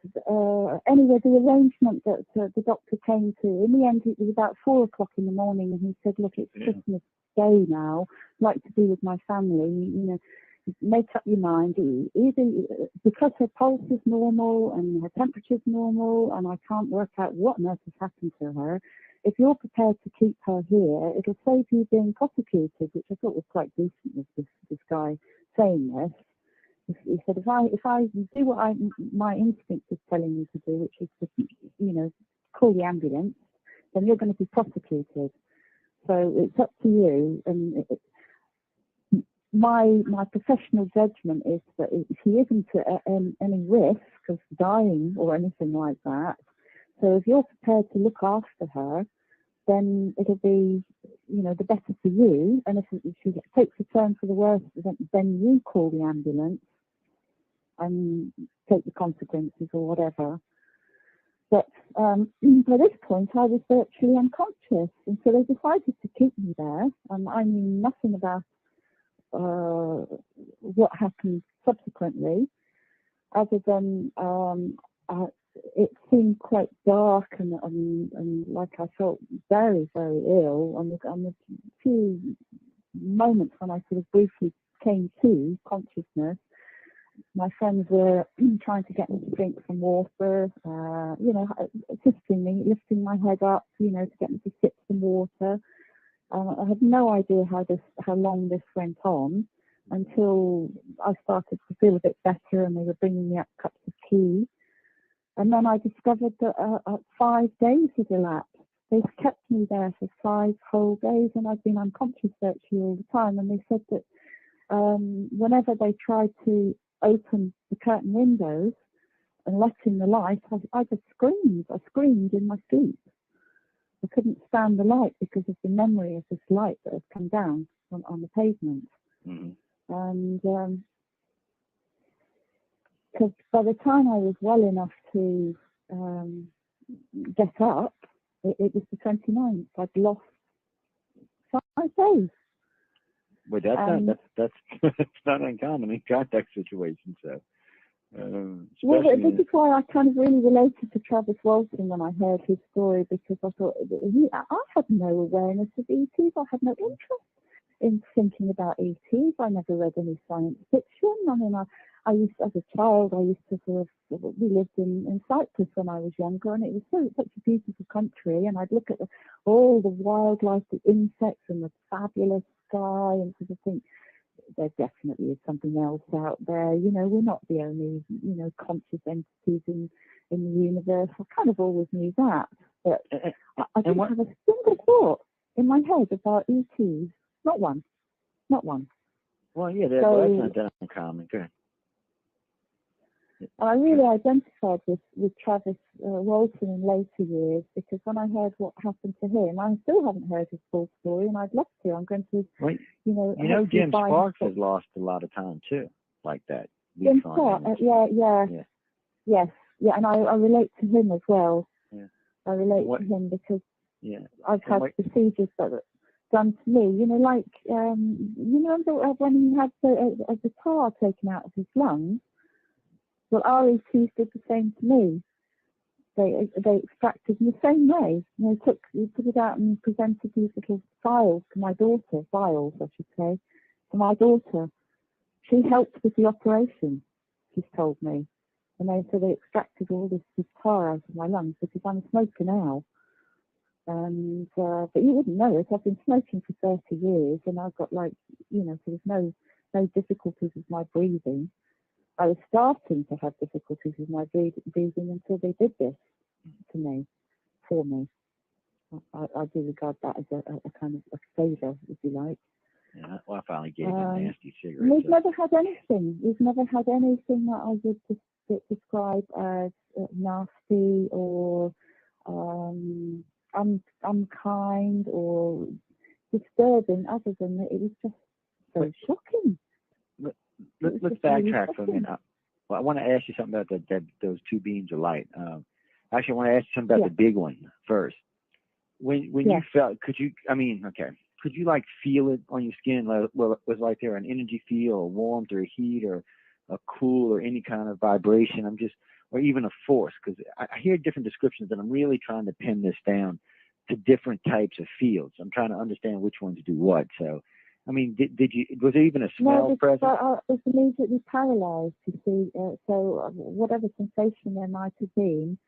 anyway, the arrangement that the doctor came to, in the end, it was about 4 o'clock in the morning, and he said, look, it's Christmas Day now. I'd like to be with my family. Make up your mind. Either because her pulse is normal and her temperature's normal, and I can't work out what on earth has happened to her. If you're prepared to keep her here, it'll save you being prosecuted, which I thought was quite decent of this guy saying this. He said, if I do what my instinct is telling me to do, which is to, call the ambulance, then you're going to be prosecuted. So it's up to you. And my professional judgment is that if he isn't at any risk of dying or anything like that, so if you're prepared to look after her, then it'll be, the better for you. And if she takes a turn for the worse, then you call the ambulance and take the consequences or whatever. But by this point, I was virtually unconscious, and so they decided to keep me there. I knew nothing about what happened subsequently. other than it seemed quite dark and like I felt very, very ill. On the few moments when I sort of briefly came to consciousness, my friends were trying to get me to drink some water, assisting me, lifting my head up, to get me to sip some water. I had no idea how long this went on until I started to feel a bit better, and they were bringing me up cups of tea. And then I discovered that 5 days had elapsed. They kept me there for 5 whole days, and I'd been unconscious virtually all the time. And they said that whenever they tried to open the curtain windows and let in the light, I just screamed. I screamed in my sleep. I couldn't stand the light because of the memory of this light that had come down on the pavement. Mm-hmm. And because by the time I was well enough to get up, it was the 29th. I'd lost 5 days. Well, that's that's not uncommon in contact situations. So, well, this is why I kind of really related to Travis Walton when I heard his story, because I thought I had no awareness of ETs. I had no interest in thinking about ETs. I never read any science fiction. I mean, I used, as a child, I used to we lived in Cyprus when I was younger, and it was such a beautiful country, and I'd look at all the wildlife, the insects, and the fabulous sky, and sort of think, there definitely is something else out there. We're not the only, conscious entities in the universe. I kind of always knew that, but I didn't have a single thought in my head about ETs. Not one. Well, yeah, that's not that uncommon. Good. And I really identified with Travis Walton in later years, because when I heard what happened to him, I still haven't heard his full story, and I'd love to. I'm going to, Jim Sparks has lost a lot of time too, like that. Jim Sparks, yes, and I relate to him as well. Yeah. I relate to him because I've had procedures that are done to me. Like remember when he had a guitar taken out of his lungs? Well, RETs did the same to me. They extracted in the same way. They took it out and presented these little vials to my daughter, to my daughter. She helped with the operation, she's told me. And they extracted all this tar out of my lungs, because I'm a smoker now. And but you wouldn't know it. I've been smoking for 30 years, and I've got sort of no difficulties with my breathing. I was starting to have difficulties with my breathing until they did this for me. I do regard that as a kind of a favour, if you like. Yeah, well, I finally gave him a nasty cigarette. We've never had anything. We've never had anything that I would describe as nasty or unkind or disturbing, other than that it was just so shocking. Let's backtrack for a minute. I want to ask you something about those 2 beams of light. Actually, I want to ask you something about the big one first. When you felt, could you like feel it on your skin? Was like there an energy feel, or warmth, or a heat, or a cool, or any kind of vibration? Or even a force? Because I hear different descriptions, and I'm really trying to pin this down to different types of fields. I'm trying to understand which ones do what. So, I mean, was there even a smell present? I was immediately paralysed, you see. So whatever sensation there might have been,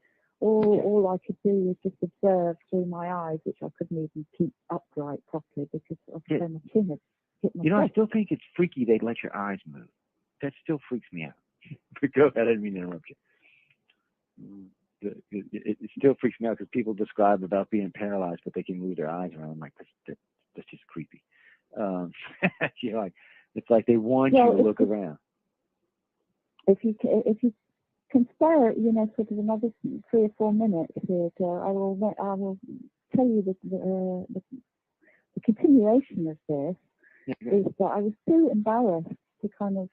all I could do was just observe through my eyes, which I couldn't even keep upright properly because of so much chin had hit my I still think it's freaky they let your eyes move. That still freaks me out. But go ahead, I didn't mean to interrupt you. It still freaks me out because people describe about being paralyzed, but they can move their eyes around. I'm like, that's just creepy. It's like they want you to look around. If you can spare, sort of another 3 or 4 minutes here, I will tell you the continuation of this. Is that I was too embarrassed to kind of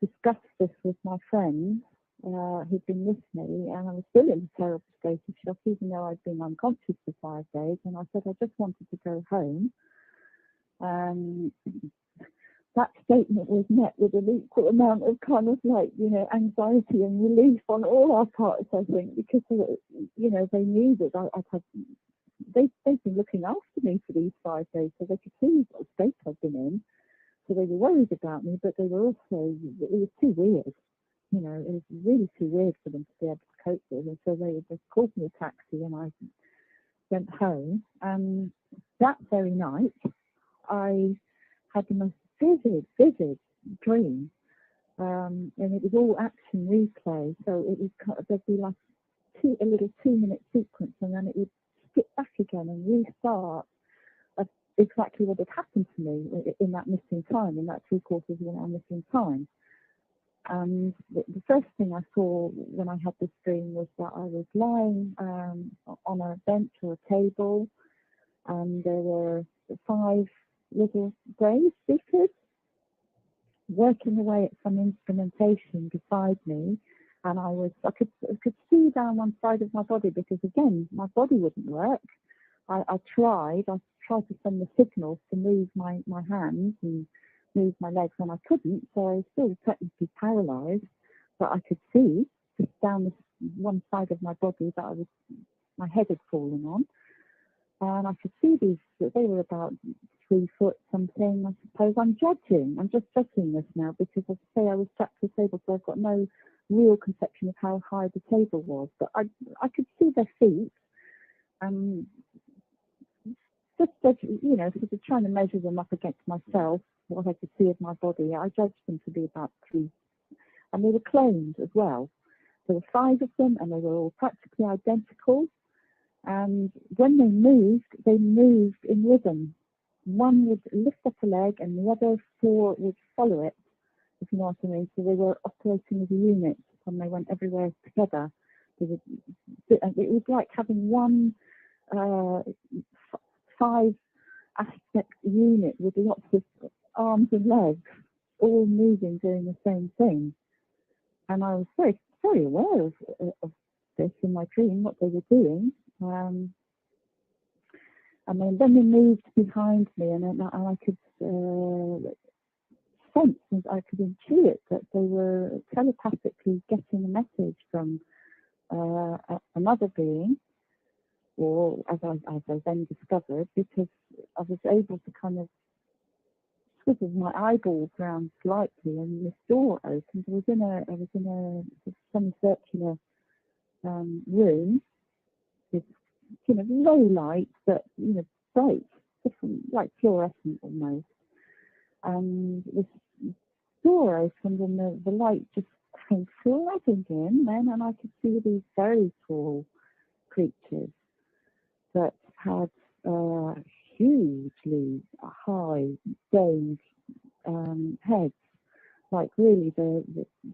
discuss this with my friends who'd been with me, and I was still in a terrible state of shock, even though I'd been unconscious for 5 days. And I said I just wanted to go home. that statement was met with an equal amount of kind of like, you know, anxiety and relief on all our parts, I think, because, you know, they knew that I'd have, they've been looking after me for these 5 days, so they could see what state I've been in. So they were worried about me, but they were also, it was too weird. You know, it was really too weird for them to be able to cope with. And so they just called me a taxi and I went home. And that very night, I had the most vivid dream. And it was all action replay. So it was kind of, there'd be like a little 2-minute sequence, and then it would skip back again and restart of exactly what had happened to me in that missing time, in that 3/4 of an hour missing time. And the first thing I saw when I had this dream was that I was lying on a bench or a table, and there were 5 little grey speakers working away at some instrumentation beside me, and I could see down one side of my body, because again my body wouldn't work. I tried to send the signals to move my hands and move my legs, and I couldn't, so I was still technically paralysed, but I could see just down this one side of my body that my head had fallen on, and I could see these, they were about 3 foot something, I suppose. I'm just judging this now, because as I say, I was strapped to the table, so I've got no real conception of how high the table was, but I could see their feet, and just, you know, sort of trying to measure them up against myself, what I could see of my body. I judged them to be about 3, and they were cloned as well. There were 5 of them, and they were all practically identical. And when they moved in rhythm. One would lift up a leg, and the other 4 would follow it, if you know what I mean. So they were operating as a unit, and they went everywhere together. It was like having one 5-aspect unit with lots of arms and legs, all moving, doing the same thing. And I was very, very aware of this in my dream, what they were doing. And then they moved behind me, and I could sense, and I could intuit that they were telepathically getting a message from another being, or as I then discovered, because I was able to kind of swivel my eyeballs around slightly, and this door opened. I was in a semicircular room with, you know, low light, but, you know, bright, different, like fluorescent almost. And this door opened, and the light just came flooding in then, and I could see these very tall creatures that had hugely high domed heads, like really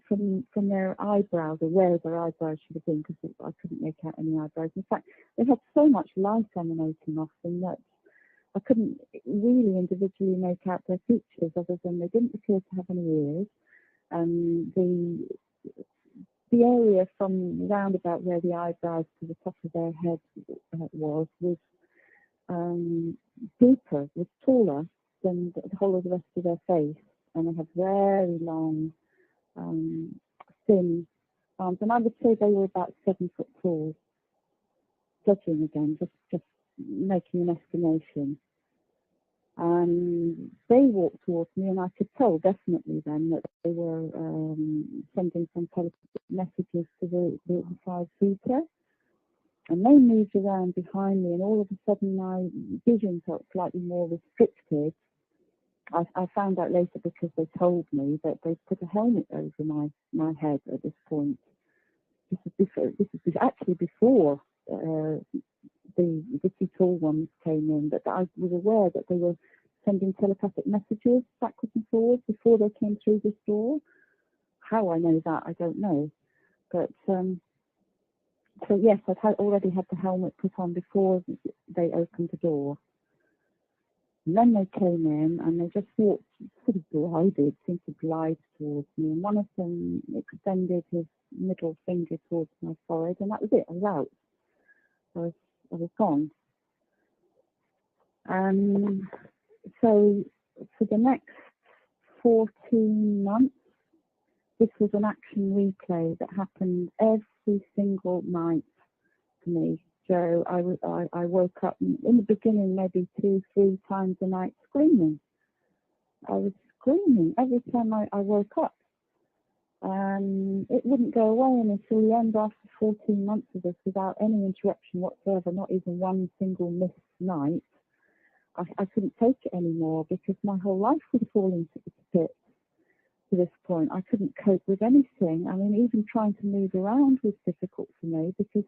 from their eyebrows, or where their eyebrows should have been, because I couldn't make out any eyebrows. In fact, they had so much light emanating off them that I couldn't really individually make out their features, other than they didn't appear to have any ears, and the area from round about where the eyebrows to the top of their head was deeper, was taller than the whole of the rest of their face, and they had very long, thin arms, and I would say they were about 7 foot tall. Judging again, just making an estimation. And they walked towards me, and I could tell definitely then that they were sending some telepathic messages to the 5-seater. And they moved around behind me, and all of a sudden my vision felt slightly more restricted. I found out later, because they told me, that they put a helmet over my head at this point. This is actually before the 2 tall ones came in, but I was aware that they were sending telepathic messages backwards and forwards before they came through this door. How I know that, I don't know. But so yes, I'd already had the helmet put on before they opened the door. And then they came in, and they just walked, sort of glided, seemed to glide towards me. And one of them extended his middle finger towards my forehead, and that was it. I was out. I was gone. So for the next 14 months. This was an action replay that happened every single night to me. So I woke up in the beginning maybe 2-3 times a night screaming. I was screaming every time I woke up. It wouldn't go away until the end after 14 months of this without any interruption whatsoever, not even one single missed night. I couldn't take it anymore because my whole life was falling to bits to this point. I couldn't cope with anything. I mean, even trying to move around was difficult for me because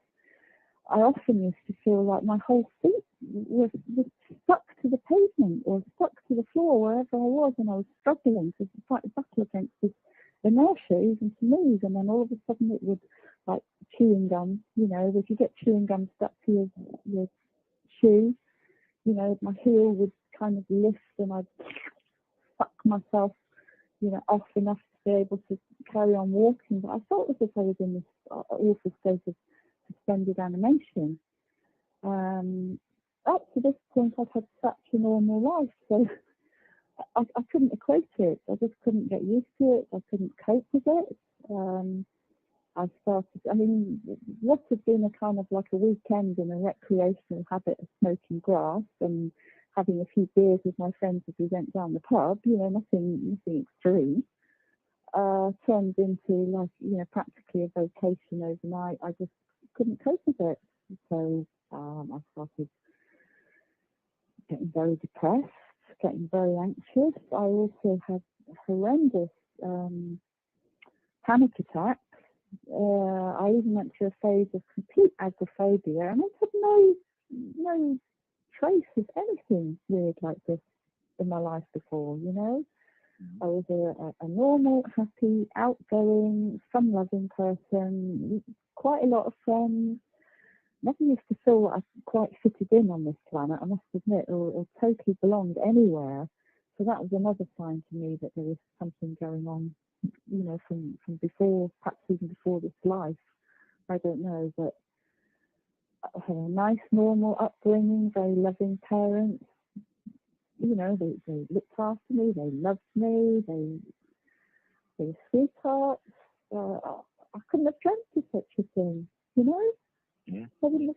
I often used to feel like my whole feet was stuck to the pavement or stuck to the floor wherever I was, and I was struggling to fight the battle against this inertia even to move. And then all of a sudden it would, like chewing gum, if you get chewing gum stuck to your shoe, my heel would kind of lift and I'd suck myself, off enough to be able to carry on walking. But I felt as if I was in this awful state of suspended animation. Up to this point, I've had such a normal life, so I couldn't equate it. I just couldn't get used to it. I couldn't cope with it. What had been a kind of like a weekend in a recreational habit of smoking grass and having a few beers with my friends as we went down the pub, nothing extreme, turned into practically a vacation overnight. I just couldn't cope with it. So I started getting very depressed, getting very anxious. I also had horrendous panic attacks. I even went through a phase of complete agoraphobia, and I had no trace of anything weird like this in my life before. I was a normal, happy, outgoing, fun-loving person, quite a lot of friends. Never used to feel like I quite fitted in on this planet, I must admit, or totally belonged anywhere. So that was another sign to me that there was something going on, from before, perhaps even before this life. I don't know, but I had a nice, normal upbringing, very loving parents. They looked after me, they loved me, they were sweethearts. I couldn't have dreamt of such a thing, Yeah. I wouldn't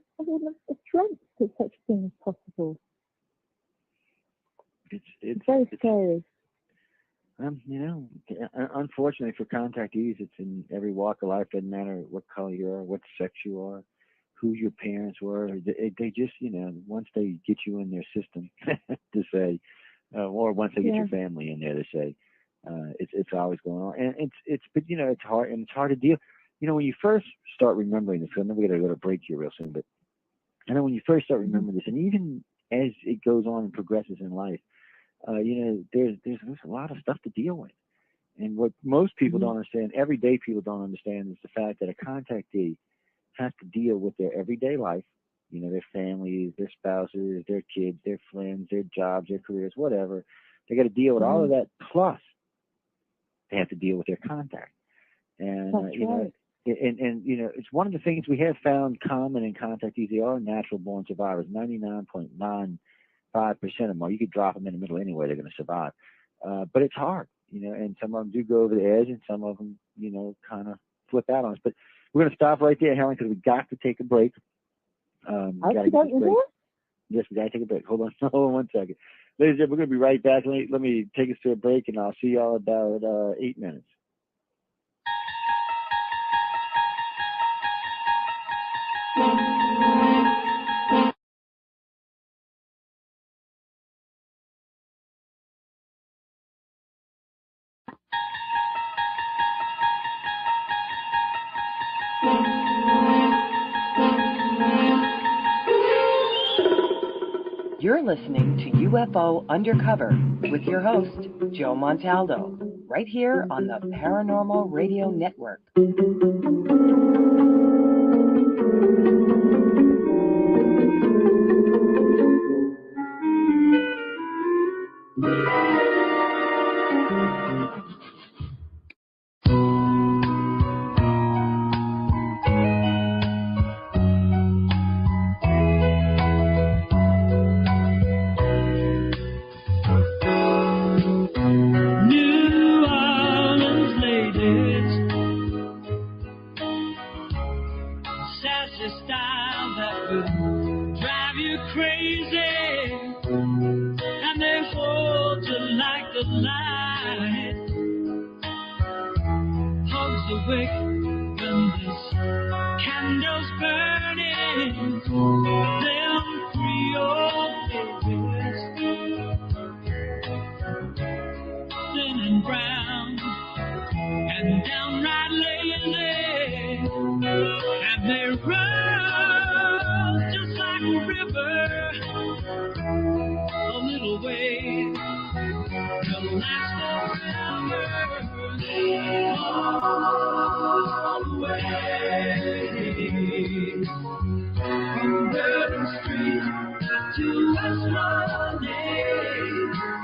have dreamt that such a thing is possible. It's very scary. Unfortunately for contactees, it's in every walk of life. Doesn't matter what color you are, what sex you are, who your parents were. They just, once they get you in their system to say, or once they get your family in there to say, it's always going on. And but it's hard, and it's hard to deal. When you first start remembering this, I know we're going to go to break here real soon, but I know when you first start remembering this, and even as it goes on and progresses in life, there's a lot of stuff to deal with. And what most people don't understand, everyday people don't understand, is the fact that a contactee has to deal with their everyday life, their families, their spouses, their kids, their friends, their jobs, their careers, whatever. They got to deal with all of that, plus they have to deal with their contact. And right. It's one of the things we have found common in contactees. They are natural born survivors. 99.95% of them are. You could drop them in the middle anyway, they're going to survive. But it's hard, and some of them do go over the edge, and some of them, kind of flip out on us. But we're going to stop right there, Helen, because we got to take a break. Yes, we got to take a break. Hold on 1 second. Ladies and gentlemen, we're going to be right back. Let me take us to a break, and I'll see y'all about 8 minutes. You're listening to UFO Undercover with your host, Joe Montaldo, right here on the Paranormal Radio Network. New drive you crazy, and they hold you like the light. Hugs awake when this candle's burning, them Creole babies, thin and brown and downright lazy, and they run just like a river, a little way to last forever. All the way from Bourbon Street to West Monday,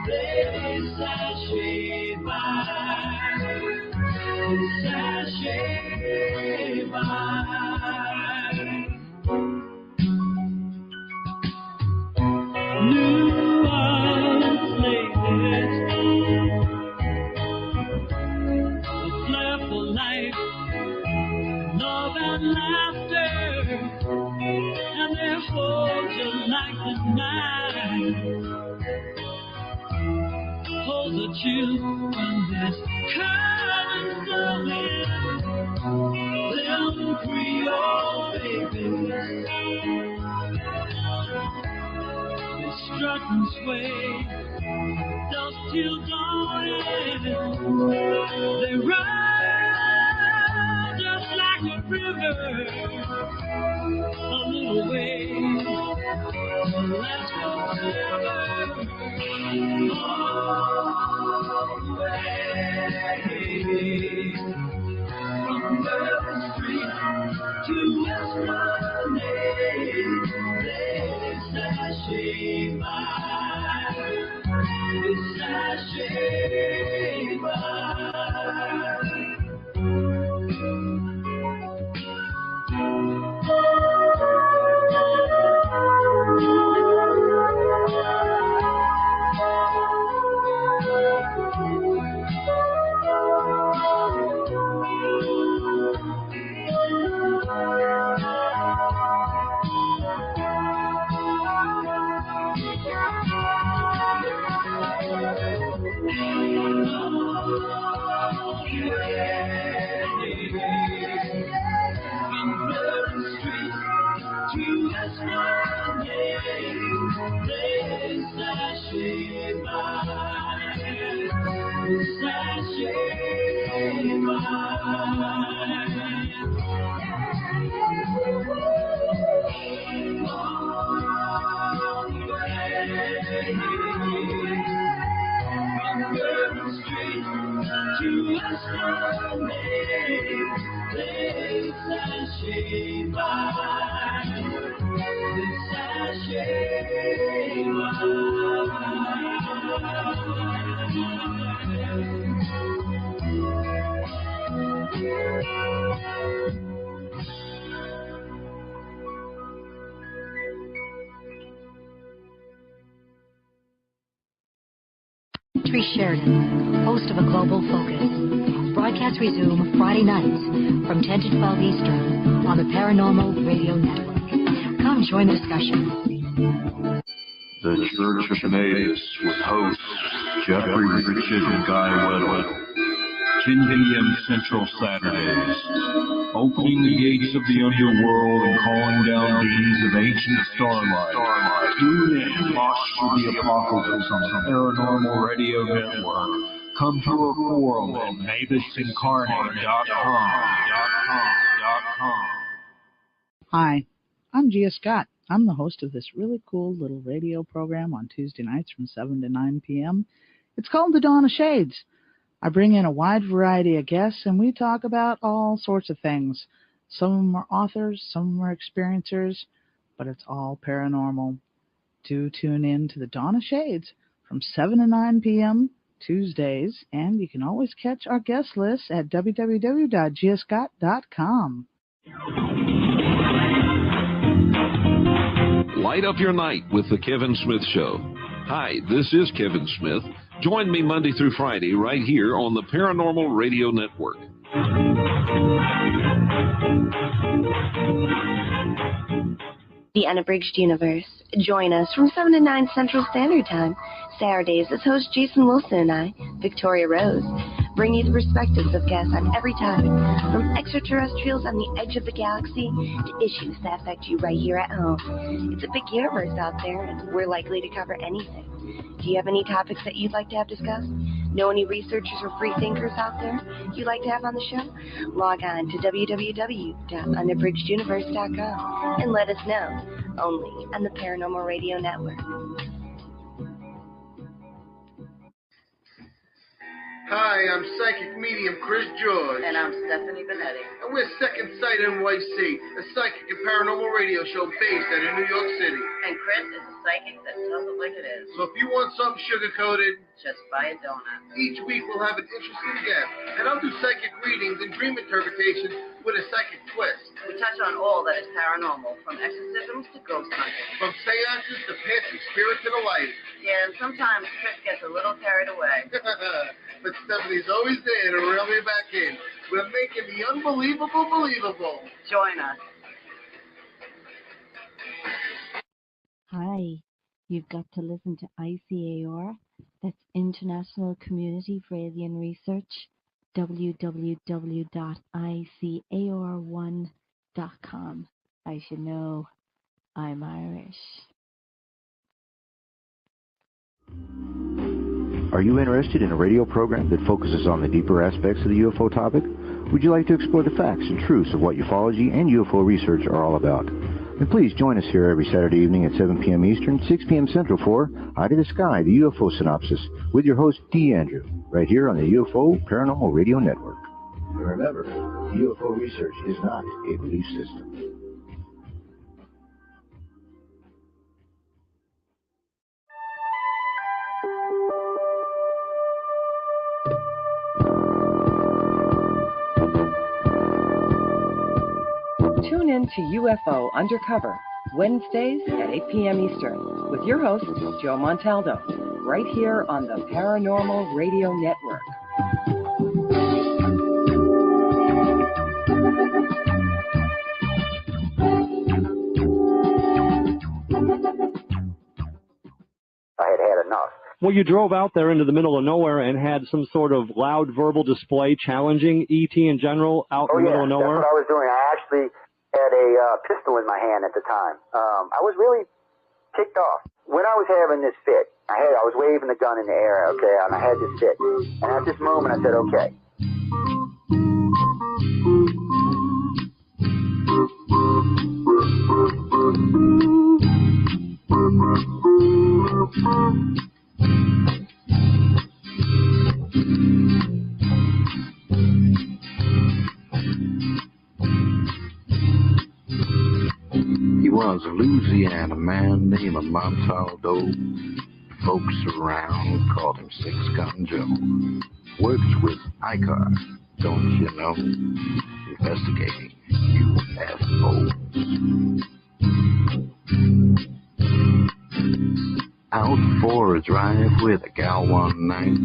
they sashay by, sashay by. New Orleans ladies, a flair for life, love and laughter, and they hold you like the night. Hold the chill when there's current blowing, them Creole babies, they strut and sway, dusk till dawning, they run just like a river, a little way, let's go forever, all the way, from Bourbon Street to West Monday, they sashay by, they sashay by. From Bourbon Street to West Monday, they sashay by, sashay From Bourbon Street to West Monday, they sashay by, they sashay Tree Sheridan, host of A Global Focus. Broadcasts resume Friday nights from 10 to 12 Eastern on the Paranormal Radio Network. Come join the discussion. The Church of Emmaus with hosts Jeffrey Richard and Guy Weddle. 10 p.m. Central Saturdays. Opening the gates of the underworld and calling down demons of ancient starlight. Tune in and watch for the apocalypse on the Paranormal Radio Network. Come to our forum at MavisIncarnate.com. Hi, I'm Gia Scott. I'm the host of this really cool little radio program on Tuesday nights from 7 to 9 p.m. It's called The Dawn of Shades. I bring in a wide variety of guests, and we talk about all sorts of things. Some of them are authors, some of them are experiencers, but it's all paranormal. Do tune in to The Dawn of Shades from 7 to 9 p.m. Tuesdays, and you can always catch our guest list at www.giascott.com. Light up your night with The Kevin Smith Show. Hi, this is Kevin Smith. Join me Monday through Friday right here on the Paranormal Radio Network. The Unabridged Universe. Join us from 7 to 9 Central Standard Time. Saturdays, as host Jason Wilson and I, Victoria Rose, bring you the perspectives of guests on every topic, from extraterrestrials on the edge of the galaxy to issues that affect you right here at home. It's a big universe out there, and we're likely to cover anything. Do you have any topics that you'd like to have discussed? Know any researchers or free thinkers out there you'd like to have on the show? Log on to www.unabridgeduniverse.com and let us know, only on the Paranormal Radio Network. Hi, I'm psychic medium Chris George. And I'm Stephanie Benetti. And we're Second Sight NYC, a psychic and paranormal radio show based out of New York City. And Chris is a psychic that tells it like it is. So if you want something sugar-coated, just buy a donut. Each week we'll have an interesting guest, and I'll do psychic readings and dream interpretations with a psychic twist. We touch on all that is paranormal, from exorcisms to ghost hunting. From seances to passing spirits in the light. Yeah, and sometimes Chris gets a little carried away. But Stephanie's always there to reel me back in. We're making the unbelievable believable. Join us. Hi, you've got to listen to ICAR. That's International Community for Alien Research. www.icar1.com. I should know I'm Irish. Are you interested in a radio program that focuses on the deeper aspects of the UFO topic? Would you like to explore the facts and truths of what ufology and UFO research are all about? Then please join us here every Saturday evening at 7 p.m. Eastern, 6 p.m. Central for Eye to the Sky, the UFO Synopsis, with your host, D. Andrew, right here on the UFO Paranormal Radio Network. And remember, UFO research is not a belief system. Tune in to UFO Undercover, Wednesdays at 8 p.m. Eastern, with your host, Joe Montaldo, right here on the Paranormal Radio Network. I had enough. Well, you drove out there into the middle of nowhere and had some sort of loud verbal display challenging ET in general out in the middle of nowhere? That's what I was doing. I actually had a pistol in my hand at the time. I was really ticked off. When I was having this fit, I was waving the gun in the air, okay, and I had this fit. And at this moment, I said, okay. He was a Louisiana man named Montaldo. Folks around called him Six Gun Joe. Works with ICAR, don't you know? Investigating UFOs. Out for a drive with a gal one night,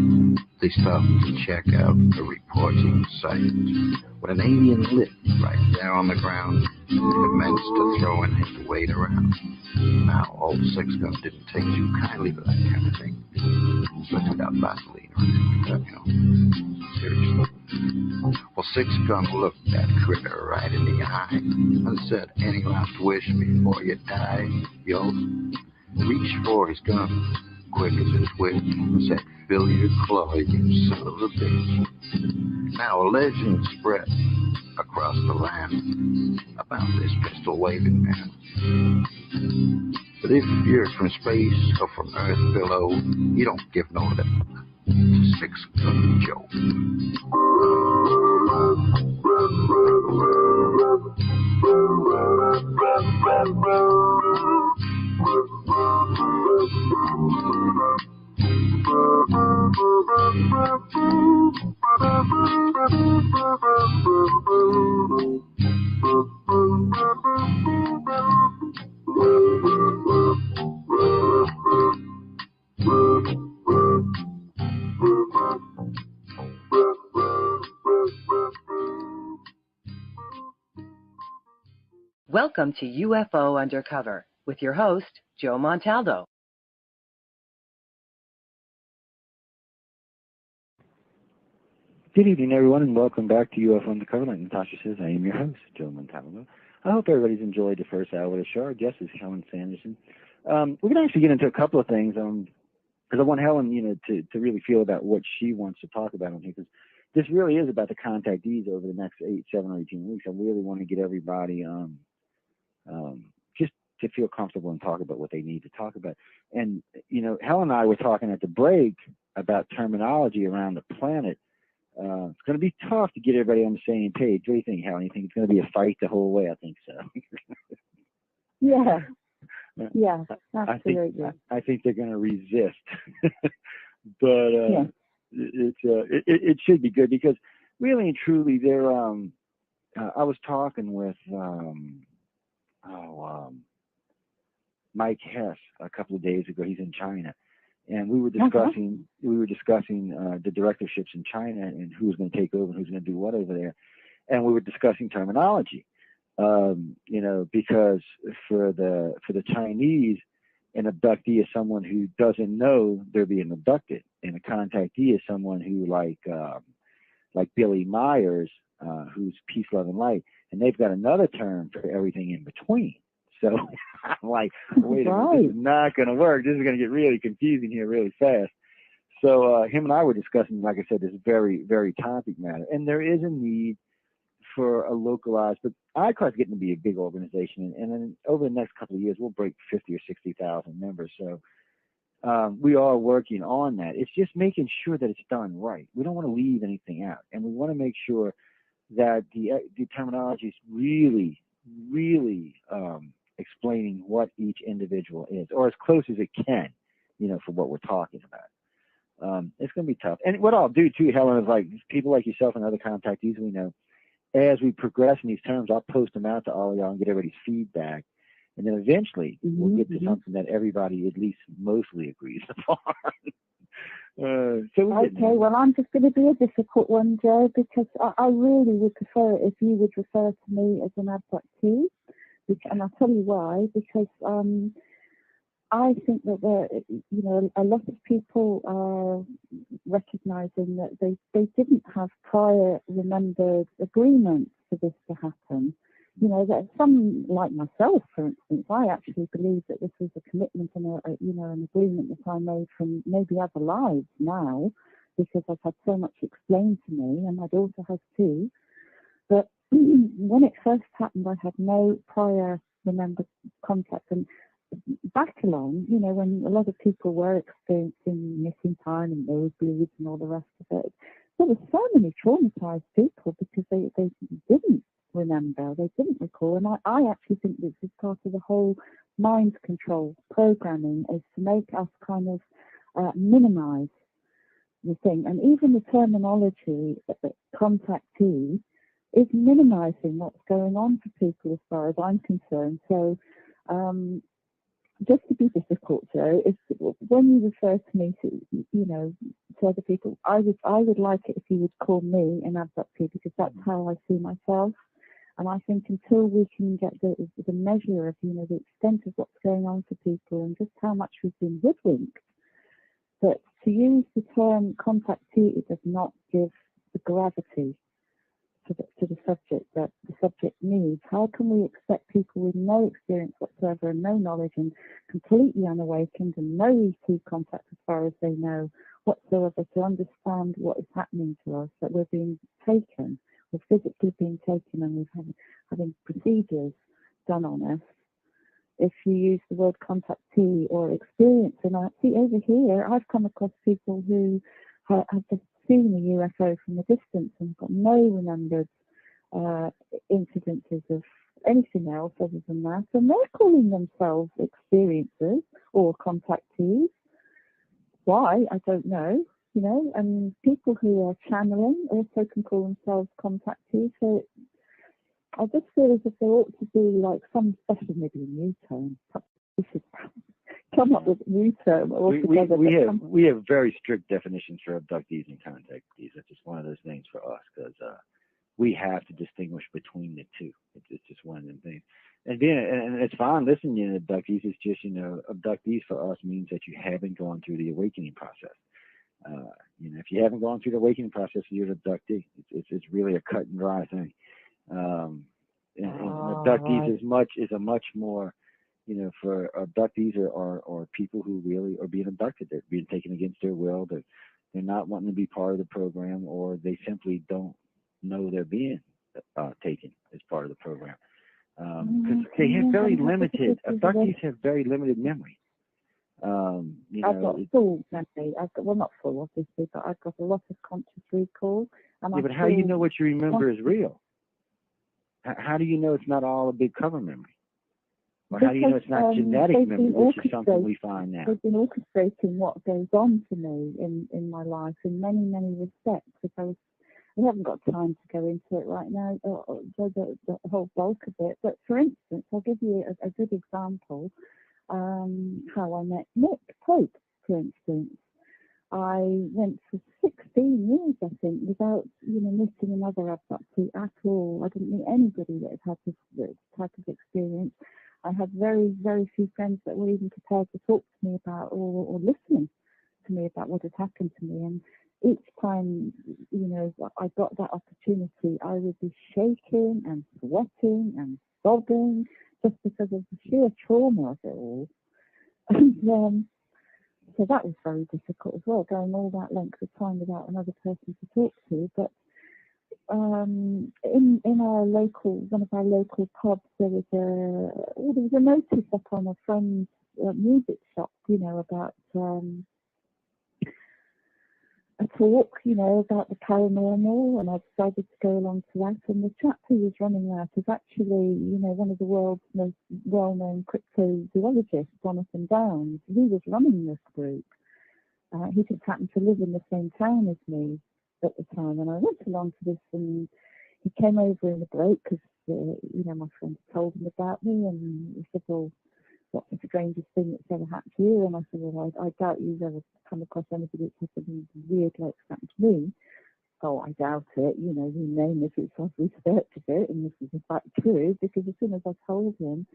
they stopped to check out a reporting site. When an alien lit right there on the ground, commenced to throwing his weight around. Now, old Six Gun didn't take too kindly to that kind of thing, especially without Vaseline or anything like that, you know. Seriously. Well, Six Gun looked that critter right in the eye and said, "Any last wish before you die, yo?" Reached for his gun, quick as a twitch, and said, "Fill your claw, you son of a bitch." Now a legend spread across the land about this pistol-waving man. But if you're from space or from Earth below, you don't give no lip to Six Gun Joe. Welcome to UFO Undercover with your host, Joe Montaldo. Good evening, everyone, and welcome back to UFO Undercover. Like Natasha says, I am your host, Joe Montaldo. I hope everybody's enjoyed the first hour of the show. Our guest is Hellen Sanderson. We're going to actually get into a couple of things because I want Hellen, to really feel about what she wants to talk about on here, because this really is about the contactees over the next 7 or 18 weeks. I really want to get everybody just to feel comfortable and talk about what they need to talk about. And, Helen and I were talking at the break about terminology around the planet. It's going to be tough to get everybody on the same page. What do you think, Helen? You think it's going to be a fight the whole way? I think so. Yeah, absolutely. I think they're going to resist, but it should be good, because really and truly, they're. I was talking with Mike Hess a couple of days ago. He's in China. And we were discussing the directorships in China and who's going to take over and who's going to do what over there. And we were discussing terminology, because for the Chinese, an abductee is someone who doesn't know they're being abducted, and a contactee is someone who like Billy Myers, who's peace, love, and light, and they've got another term for everything in between. So I'm like, wait a minute, this is not going to work. This is going to get really confusing here really fast. So him and I were discussing, like I said, this very, very topic matter. And there is a need for a localized, but ICAR's getting to be a big organization. And then over the next couple of years, we'll break 50 or 60,000 members. So we are working on that. It's just making sure that it's done right. We don't want to leave anything out. And we want to make sure that the terminology is really, really explaining what each individual is, or as close as it can, for what we're talking about. It's going to be tough. And what I'll do too, Helen, is like people like yourself and other contactees we know, as we progress in these terms, I'll post them out to all of y'all and get everybody's feedback. And then eventually we'll get to something that everybody at least mostly agrees upon. Okay, well, I'm just going to be a difficult one, Joe, because I really would prefer it if you would refer to me as an abductee. And I'll tell you why, because I think that a lot of people are recognizing that they didn't have prior remembered agreements for this to happen. That some, like myself, for instance, I actually believe that this was a commitment and an agreement that I made from maybe other lives now, because I've had so much explained to me, and my daughter has too. But when it first happened, I had no prior remembered contact. And back along, when a lot of people were experiencing missing time and nosebleeds and all the rest of it, there were so many traumatized people because they didn't remember, they didn't recall. And I actually think this is part of the whole mind control programming, is to make us kind of minimize the thing. And even the terminology, contactee, is minimizing what's going on for people as far as I'm concerned. So just to be difficult, Joe, when you refer to me to other people, I would like it if you would call me an abductee, because that's how I see myself. And I think until we can get the measure of, the extent of what's going on for people and just how much we've been hoodwinked, that to use the term contactee, it does not give the gravity to the subject that the subject needs. How can we expect people with no experience whatsoever and no knowledge and completely unawakened and no ET contact as far as they know whatsoever to understand what is happening to us, that we're being taken, we're physically being taken, and we're having procedures done on us? If you use the word contactee or experience, and I see over here, I've come across people who have just seen a UFO from a distance and got no remembered incidences of anything else other than that, and they're calling themselves experiencers or contactees. Why? I don't know. And people who are channeling also can call themselves contactees. So I just feel as if there ought to be like some special, maybe a new term. We should come up with a new term altogether. We have very strict definitions for abductees and contactees. It's just one of those things for us, because we have to distinguish between the two. It's just one of them things. And it's fine listening to abductees. It's just, abductees for us means that you haven't gone through the awakening process. If you haven't gone through the awakening process, you're an abductee. It's really a cut and dry thing. And abductees is a much more, for abductees are people who really are being abducted. They're being taken against their will. They're not wanting to be part of the program, or they simply don't know they're being taken as part of the program. Because they have very limited, abductees have very limited memory. I've got full memory. Not full, obviously, but I've got a lot of conscious recall. But how do you know what you remember is real? How do you know it's not all a big cover memory? Or how do you know it's not genetic memory, which is something we find now? They've been orchestrating what goes on for me in my life in many, many respects. We haven't got time to go into it right now, the whole bulk of it. But for instance, I'll give you a good example. How I met Nick Pope, for instance. I went for 16 years, I think, without, meeting another abductee at all. I didn't meet anybody that had this type of experience. I had very, very few friends that were even prepared to talk to me about or listening to me about what had happened to me. And each time, I got that opportunity, I would be shaking and sweating and sobbing just because of the sheer trauma of it all. And so that was very difficult as well, going all that length of time without another person to talk to. But in one of our local pubs, there was a notice up on a friend's music shop, about a talk, about the paranormal, and I decided to go along to that. And the chap who was running that is actually, one of the world's most well-known cryptozoologists, Jonathan Downes. He was running this group. He just happened to live in the same town as me at the time, and I went along to this, and he came over in a break because, my friend told him about me, and he said, well, what's the strangest thing that's ever happened to you? And I said, well, I doubt you've ever come across anybody that's something weird like that happened to me. Oh, I doubt it. You name it, I've researched it, and this is in fact true, because as soon as I told him,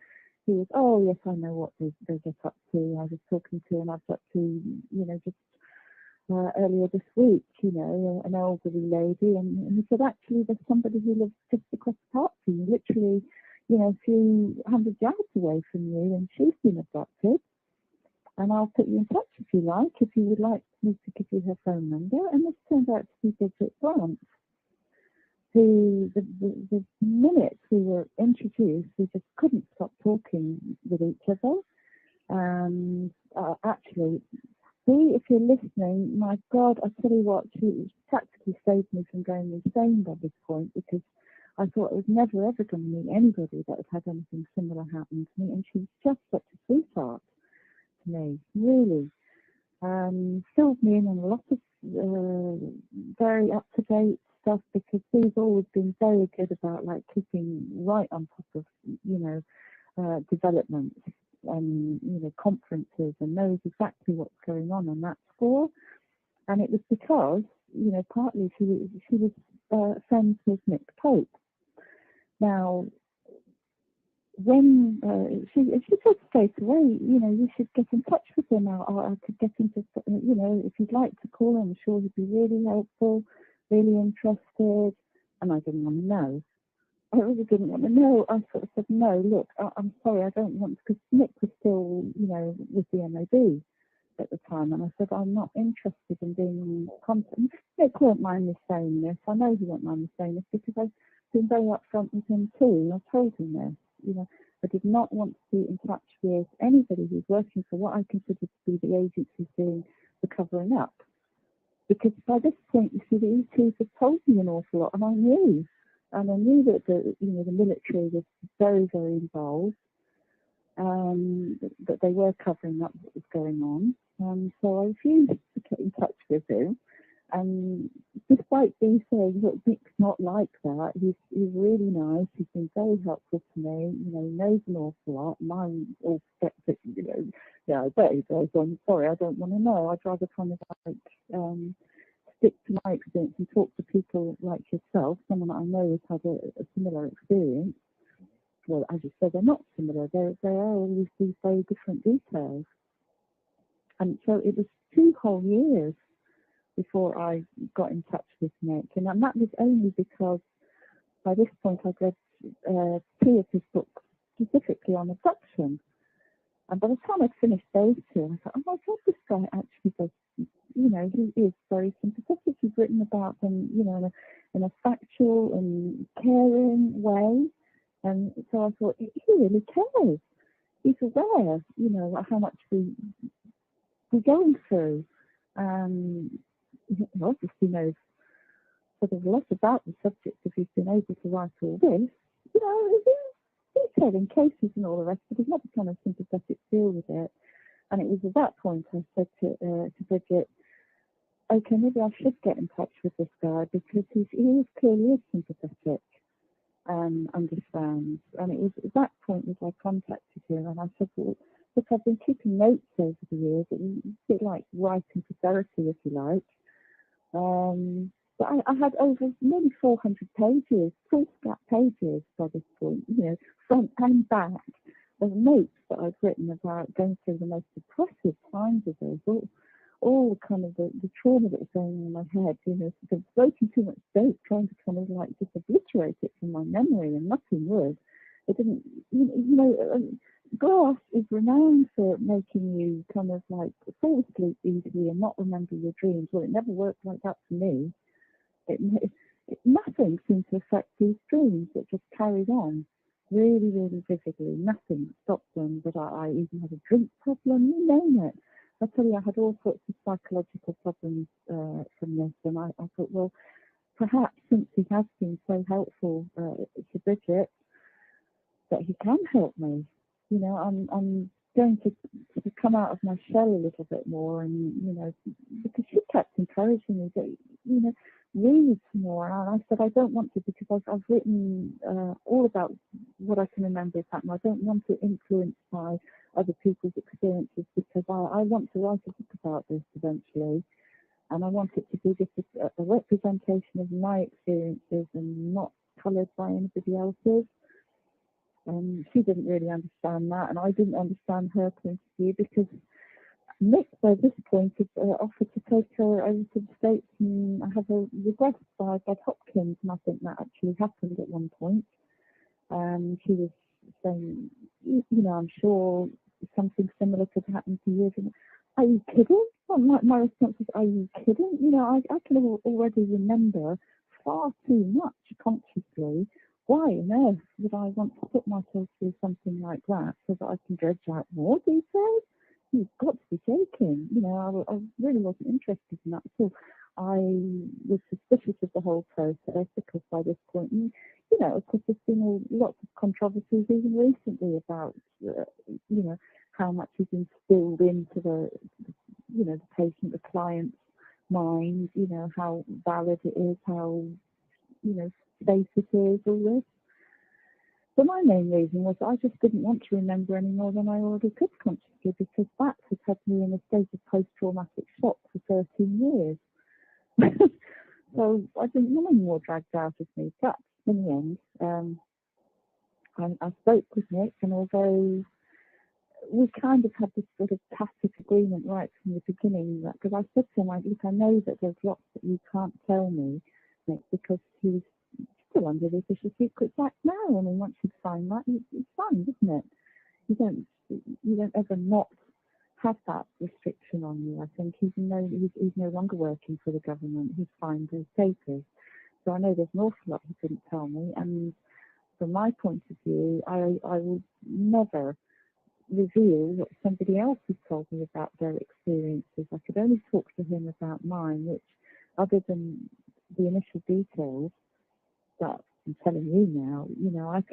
he was, oh, yes, I know what they get up to. I was talking to an abductee, just earlier this week, an elderly lady, and he said, actually, there's somebody who lives just across the park from you, literally, a few hundred yards away from you, and she's been abducted. And I'll put you in touch if you like, if you would like me to give you her phone number. And this turned out to be Bridget Grant, who, the minute we were introduced, we just couldn't stop talking with each other. And actually, if you're listening, my God, I tell you what, she practically saved me from going insane by this point, because I thought I was never, ever going to meet anybody that had had anything similar happen to me. And she was just such a sweetheart to me, really. Filled me in on a lot of very up-to-date stuff, because she's always been very good about keeping right on top of, developments and, conferences, and knows exactly what's going on that score. And it was because, partly she was friends with Nick Pope. Now, when she said straight away, you should get in touch with him. I could get into, if you'd like to call him, I'm sure he'd be really helpful, really interested. And I didn't want to know. I really didn't want to know. I sort of said, no, look, I'm sorry, I don't want to, because Nick was still, with the MOD at the time. And I said, I'm not interested in being in contact. Nick won't mind me saying this. I know he won't mind me saying this, because I've been very upfront with him too. I told him this. I did not want to be in touch with anybody who's working for what I consider to be the agencies doing the covering up. Because by this point, you see, the ETs had told me an awful lot, and I knew. And I knew that the military was very, very involved, that they were covering up what was going on. So I refused to get in touch with him. And despite these saying, look, Nick's not like that. He's really nice. He's been very helpful to me. He knows an awful lot. Mine all skeptic, yeah, I bet he does. I'm sorry, I don't want to know. I'd rather kind of stick to my experience and talk to people like yourself, someone that I know has had a similar experience. Well, as you said, they're not similar. They are always these very different details. And so it was 2 whole years before I got in touch with Nick. And that was only because by this point I'd read Peter's book specifically on abduction. And by the time I'd finished those 2, I thought, oh my God, this guy actually does, he is very sympathetic. He's written about them, in a factual and caring way. And so I thought, he really cares. He's aware, how much we're going through. He obviously knows sort of a lot about the subject if he's been able to write all this. He's telling cases and all the rest, but he's not the kind of sympathetic feel with it. And it was at that point I said to Bridget, okay, maybe I should get in touch with this guy because he is clearly sympathetic and understands. And it was at that point that I contacted him and I said, well, look, I've been keeping notes over the years. It was a bit like writing for therapy, if you like. But I had over nearly 400 pages, full flat pages by this point, front and back of notes that I'd written about going through the most depressive times of this, all the kind of the trauma that was going on in my head, sort of floating too much dope, trying to kind of like just obliterate it from my memory, and nothing would. It didn't, glass is renowned for making you kind of like fall asleep easily and not remember your dreams. Well, it never worked like that for me. Nothing seemed to affect these dreams. It just carried on really, really vividly. Nothing stopped them. But I even had a drink problem, you name it. I tell you, I had all sorts of psychological problems from this. And I thought, well, perhaps since he has been so helpful to Bridget, that he can help me. I'm going to come out of my shell a little bit more, and because she kept encouraging me that read more, and I said I don't want to because I've written all about what I can remember has happened. I don't want to influence by other people's experiences because I want to write a book about this eventually, and I want it to be just a representation of my experiences and not coloured by anybody else's. She didn't really understand that, and I didn't understand her point of view because Nick, by this point, had offered to take her over to the States and have her regressed by Bob Hopkins, and I think that actually happened at one point. She was saying, I'm sure something similar could happen to you. Are you kidding? Well, my response was, are you kidding? I can already remember far too much consciously. Why on earth would I want to put myself through something like that so that I can dredge out more details? You've got to be joking. I really wasn't interested in that at all. I was suspicious of the whole process because by this point, of course, there's been lots of controversies even recently about, how much is instilled into the patient, the client's mind, how valid it is, how, safe it is, all this. So my main reason was I just didn't want to remember any more than I already could consciously because that had had me in a state of post-traumatic shock for 13 years. So I didn't want any more dragged out of me. But in the end, I spoke with Nick, and although we kind of had this sort of tacit agreement right from the beginning, because I said to him, look, I know that there's lots that you can't tell me, Nick, because he's still under the Official Secrets Act now. I mean, once you sign that, it's fine, isn't it? You don't ever not have that restriction on you. I think even though he's no longer working for the government, he's signed his papers. So I know there's an awful lot he couldn't tell me. And from my point of view, I would never reveal what somebody else has told me about their experiences. I could only talk to him about mine, which, other than the initial details that I'm telling you now,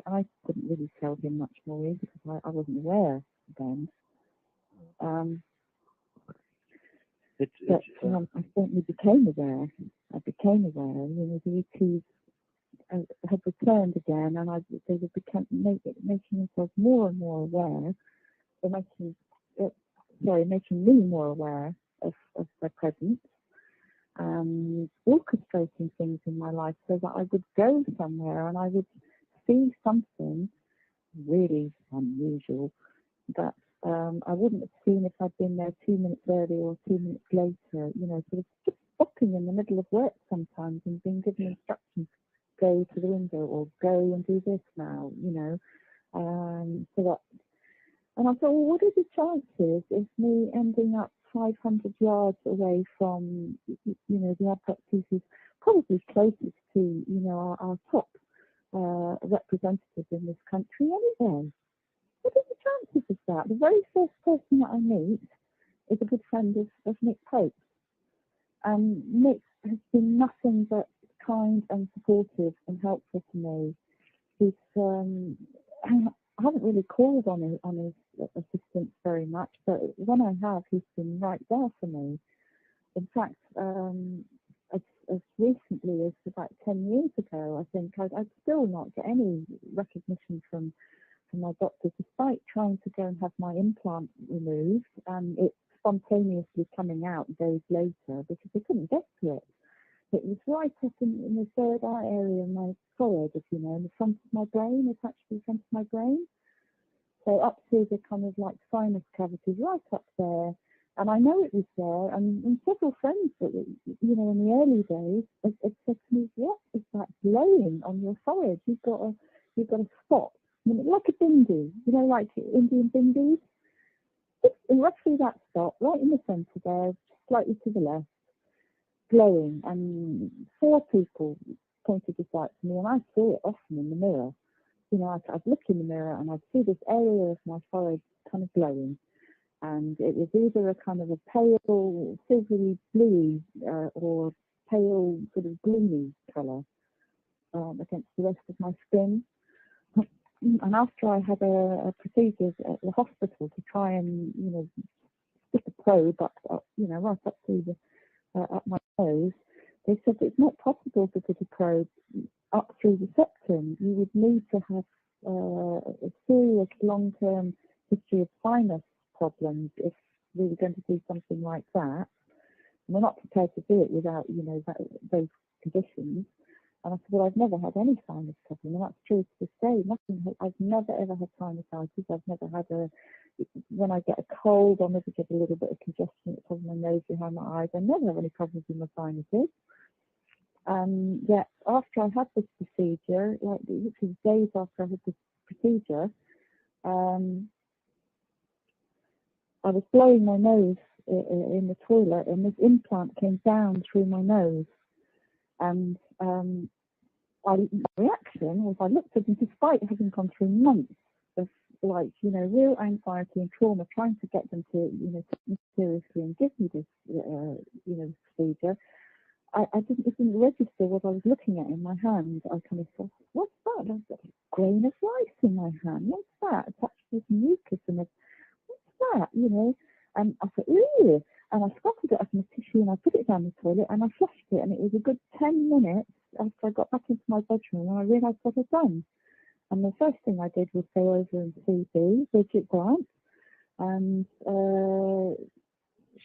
I couldn't really tell him much more either because I wasn't aware then. I certainly became aware. The ETs had returned again, and they were making themselves more and more aware. They're making me more aware of their presence. orchestrating things in my life so that I would go somewhere and I would see something really unusual that I wouldn't have seen if I'd been there 2 minutes earlier or 2 minutes later, you know, sort of just stopping in the middle of work sometimes and being given instructions, go to the window or go and do this now, you know. So that, and I thought, well, what are the chances of me ending up 500 yards away from, you know, the abductees who's probably closest to, you know, our top representatives in this country anyway? What are the chances of that? The very first person that I meet is a good friend of Nick Pope. And Nick has been nothing but kind and supportive and helpful to me. He's, I haven't really called on his assistance very much, but when I have, he's been right there for me. In fact, as recently as about 10 years ago, I think I'd still not get any recognition from my doctor, despite trying to go and have my implant removed, and it spontaneously coming out days later because they couldn't get to it. It was right up in the third eye area of my forehead, if you know, in the front of my brain, attached to the front of my brain. So up to the kind of like sinus cavity, right up there. And I know it was there, and several friends that, you know, in the early days, had said to me, what is that glowing on your forehead? You've got a spot, I mean, like a bindi, you know, like Indian bindis. It's roughly that spot, right in the centre there, slightly to the left, glowing. And 4 people pointed this out to me, and I saw it often in the mirror. You know, I'd look in the mirror and I'd see this area of my forehead kind of glowing. And it was either a kind of a pale, silvery bluey or pale sort of gloomy colour against the rest of my skin. And after I had a procedure at the hospital to try and, you know, stick a probe up you know, right up to the up my nose, they said it's not possible to put a probe up through the septum. You would need to have a serious long-term history of sinus problems if we were going to do something like that. And we're not prepared to do it without, you know, those conditions. And I said, well, I've never had any sinus problem, and that's true to this day. I've never ever had sinusitis. I've never had when I get a cold, I'll never get a little bit of congestion at the top of my nose behind my eyes. I never have any problems with my sinuses. Yet after I had this procedure, like literally days after I had this procedure, I was blowing my nose in the toilet, and this implant came down through my nose. And my reaction was I looked at them, despite having gone through months of, like, you know, real anxiety and trauma, trying to get them to, you know, take me seriously and give me this, you know, procedure. I didn't even register what I was looking at in my hand. I kind of thought, what's that? I've got a grain of rice in my hand. What's that? Attached with mucus and what's that? You know, and I thought, ew. And I scratched it up in a tissue and I put it down the toilet and I flushed it, and it was a good 10 minutes after I got back into my bedroom and I realised what I'd done. And the first thing I did was go over and see Bridget Grant, and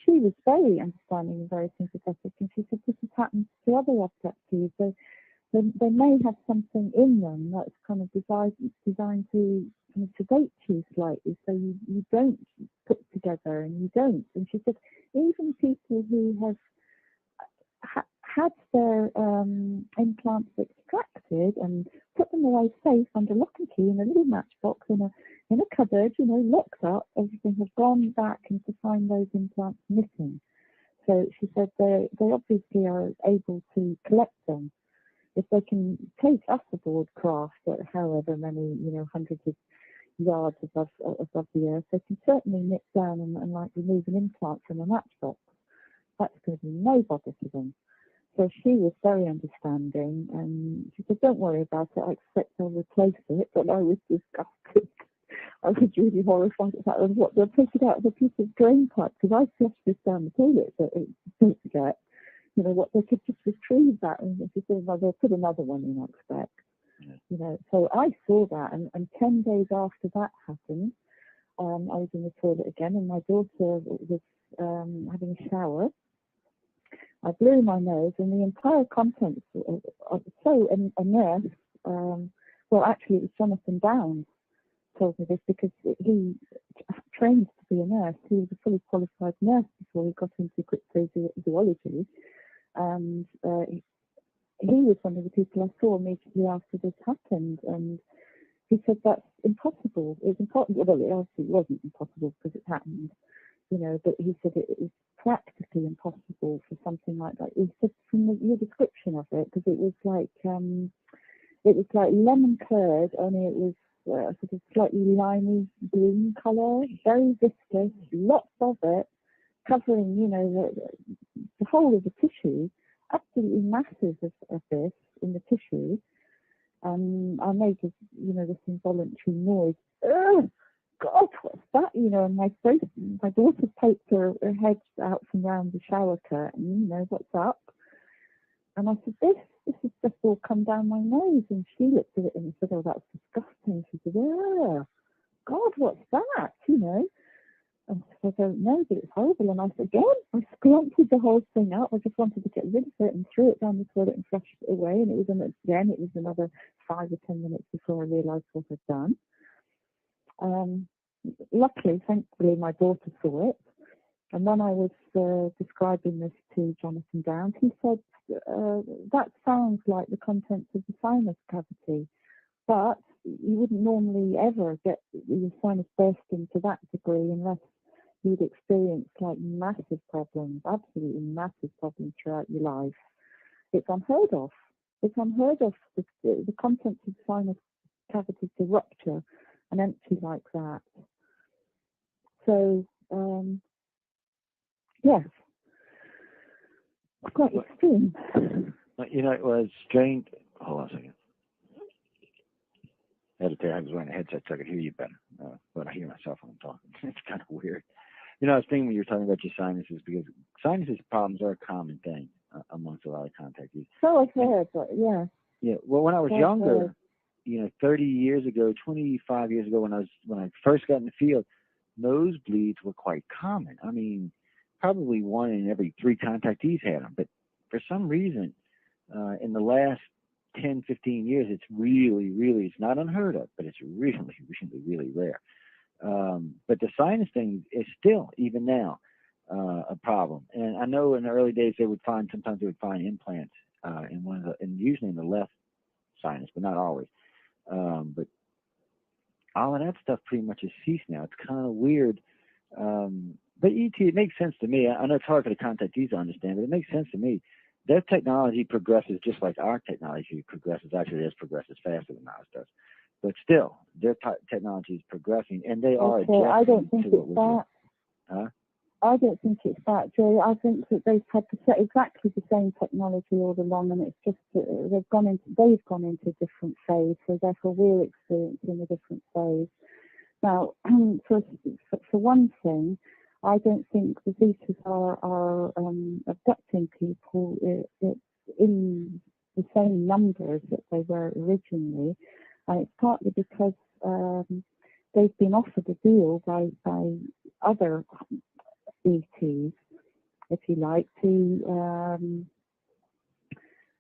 she was very understanding and very sympathetic, and she said this has happened to other abductees. So they may have something in them that's kind of designed to kind of sedate you slightly, so you don't put together and you don't. And she said even people who have had their implants extracted and put them away safe under lock and key in a little matchbox in a cupboard, you know, locked up, everything, has gone back and to find those implants missing. So she said they obviously are able to collect them. If they can take us aboard craft at however many, you know, hundreds of yards above the earth, they can certainly nip down and like remove an implant from a matchbox. That's going to be no bother to them. So she was very understanding, and she said, don't worry about it, I expect I'll replace it. But I was disgusted. I was really horrified at that. And what they'll take it out of a piece of drain pipe, because I flushed this down the toilet, so don't forget, you know, what they could just retrieve that. And she said, well, they'll put another one in, I expect. Yeah. You know, so I saw that, and 10 days after that happened, I was in the toilet again, and my daughter was having a shower. I blew my nose, and the entire contents so a nurse, well, actually it was Jonathan Downs told me this, because he trained to be a nurse. He was a fully qualified nurse before he got into cryptozoology, and he was one of the people I saw immediately after this happened, and he said that's impossible. It's impossible. Well, it obviously wasn't impossible because it happened, you know, but he said it was practically impossible for something like that. He said from your description of it, because it was like lemon curd, only it was sort of slightly limey green colour, very viscous, lots of it, covering, you know, the whole of the tissue, absolutely masses of this in the tissue. I made this, you know, this involuntary noise. Ugh! God, what's that? You know, and my daughter poked her head out from round the shower curtain, you know, what's up? And I said, this has just all come down my nose. And she looked at it and said, oh, that's disgusting. She said, oh, God, what's that? You know? And I said, I don't know, but it's horrible. And I said, again, I scrumped the whole thing up. I just wanted to get rid of it and threw it down the toilet and flushed it away. And it was another 5 or 10 minutes before I realised what I'd done. Luckily, thankfully, my daughter saw it. And when I was describing this to Jonathan Downs, he said, that sounds like the contents of the sinus cavity, but you wouldn't normally ever get your sinus bursting to that degree unless you'd experienced like massive problems, absolutely massive problems throughout your life. It's unheard of. It's unheard of the contents of the sinus cavity to rupture and empty like that. So, yes, it's quite extreme. You know, it was strange. Hold on a second. I was wearing a headset so I could hear you better, but I hear myself when I'm talking. It's kind of weird. You know, I was thinking when you were talking about your sinuses, because sinuses problems are a common thing amongst a lot of contactees. So I've heard, but yeah. Yeah. Well, when I was younger, you know, 30 years ago, 25 years ago, when I first got in the field, nosebleeds were quite common. I mean, probably 1 in every 3 contactees had them. But for some reason, in the last 10, 15 years, it's really, it's not unheard of, but it's really, really rare. But the sinus thing is still, even now, a problem. And I know in the early days sometimes they would find implants and usually in the left sinus, but not always. But all of that stuff pretty much has ceased now. It's kind of weird. But ET, it makes sense to me. I know it's hard for the contactees to understand, but it makes sense to me. Their technology progresses just like our technology progresses. Actually, theirs progresses faster than ours does. But still, their technology is progressing, and they are adjusting. I don't think it's that. Huh? I don't think it's that, Joe. I think that they've had exactly the same technology all along, and it's just that they've gone into a different phase. So therefore, we're experiencing a different phase. Now, for one thing, I don't think the Zetas are abducting people in the same numbers that they were originally. And it's partly because they've been offered a deal by other ETs, if you like, to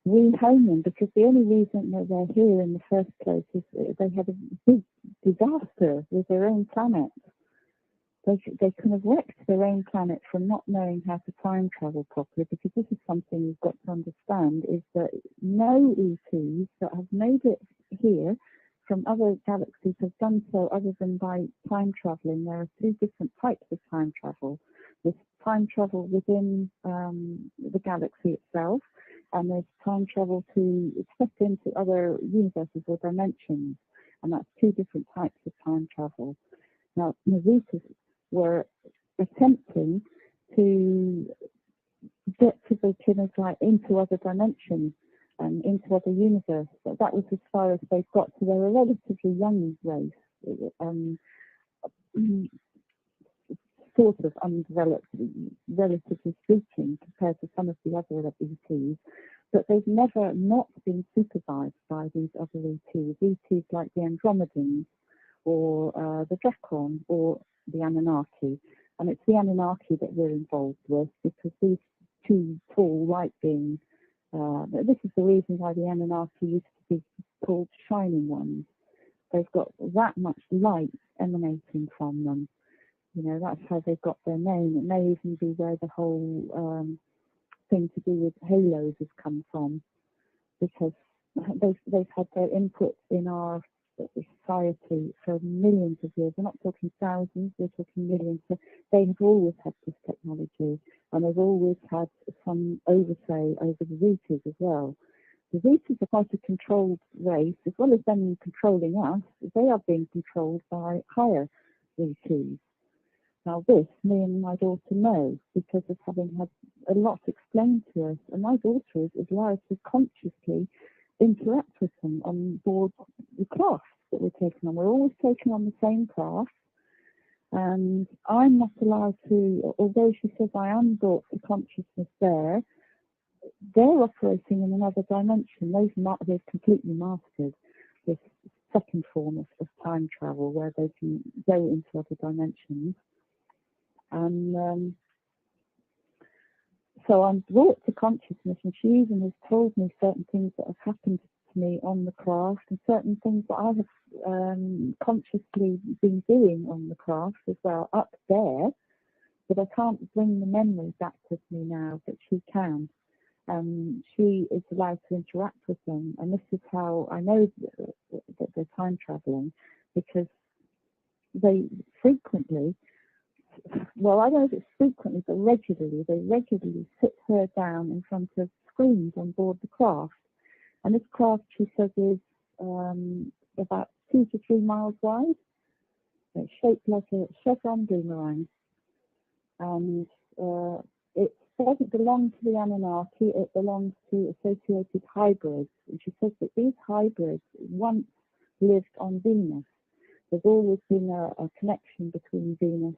rehome them, because the only reason that they're here in the first place is they had a big disaster with their own planet. They kind of wrecked their own planet from not knowing how to time travel properly, because this is something you've got to understand, is that no ETs that have made it here from other galaxies have done so other than by time traveling. There are 2 different types of time travel. There's time travel within the galaxy itself, and there's time travel to step into other universes or dimensions, and that's 2 different types of time travel. Now, Zetas were attempting to get to the into other dimensions and into other universes. But that was as far as they've got. So they're a relatively young race, sort of undeveloped, relatively speaking, compared to some of the other ETs. But they've never not been supervised by these other ETs like the Andromedans or the Drakon or the Anunnaki. And it's the Anunnaki that we're involved with, because these two tall light beams. This is the reason why the Anunnaki used to be called shining ones. They've got that much light emanating from them. You know, that's how they got their name. It may even be where the whole thing to do with halos has come from, because they've had their input in our society for millions of years. We're not talking thousands, we're talking millions. So they have always had this technology, and they've always had some oversay over the Zetas as well. The Zetas are quite a controlled race, as well as them controlling us. They are being controlled by higher Zetas. Now this, me and my daughter know, because of having had a lot explained to us. And my daughter is allowed to consciously interact with them on board the craft that we're taking on. We're always taking on the same craft. And I'm not allowed to, although she says I am brought to consciousness there, they're operating in another dimension. They've completely mastered this second form of time travel, where they can go into other dimensions. And so I'm brought to consciousness, and she even has told me certain things that have happened to me on the craft, and certain things that I have consciously been doing on the craft as well, up there, but I can't bring the memories back with me now, but she can. She is allowed to interact with them, and this is how I know that they're time traveling, because they frequently, well, I don't know if it's frequently, but regularly, they regularly sit her down in front of screens on board the craft. And this craft, she says, is about 2 to 3 miles wide. It's shaped like a chevron boomerang. And it doesn't belong to the Anunnaki, it belongs to associated hybrids. And she says that these hybrids once lived on Venus. There's always been a connection between Venus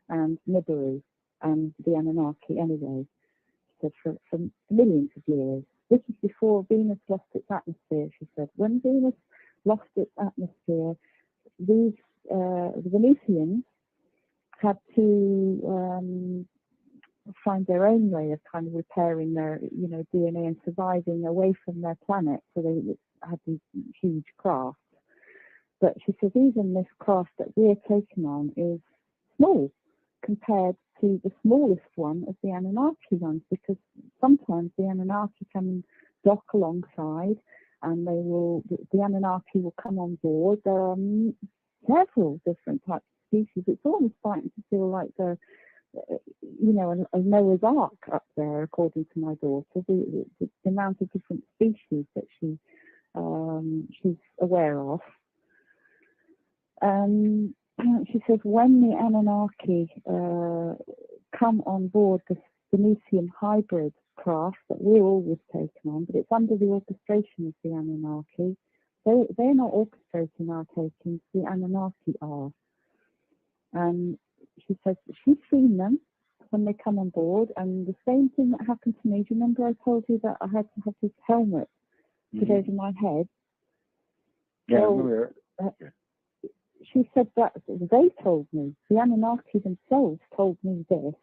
and Nibiru and the Anunnaki anyway. She said for millions of years. This is before Venus lost its atmosphere, she said. When Venus lost its atmosphere, these the Venusians had to find their own way of kind of repairing their, DNA and surviving away from their planet. So they had these huge crafts. But she says even this craft that we're taking on is small compared to the smallest one of the Anunnaki ones, because sometimes the Anunnaki come and dock alongside, and the Anunnaki will come on board. There are several different types of species. It's almost starting to feel like a Noah's Ark up there, according to my daughter. The amount of different species that she's aware of. She says when the Anunnaki come on board the Venusian hybrid craft that we're always taking on, but it's under the orchestration of the Anunnaki. They're not orchestrating our takings, the Anunnaki are. And she says that she's seen them when they come on board, and the same thing that happened to me. Do you remember I told you that I had to have this helmet put over my head? Yeah, well, I remember. She said that they told me, the Anunnaki themselves told me this,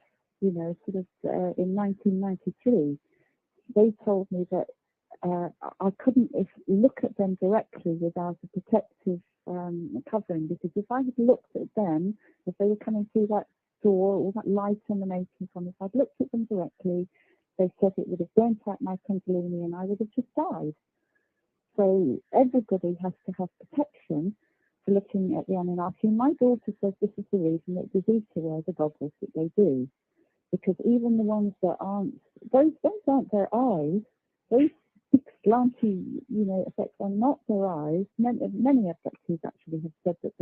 sort of in 1993. They told me that I couldn't look at them directly without a protective covering, because if I had looked at them, if they were coming through that door, all that light emanating from it, if I'd looked at them directly, they said it would have burnt out my kundalini and I would have just died. So everybody has to have protection for looking at the Anunnaki. And my daughter says this is the reason that the Zeta wear the goggles that they do, because even the ones that aren't, those aren't their eyes. Those big slanty, effects are not their eyes. Many abductees actually have said that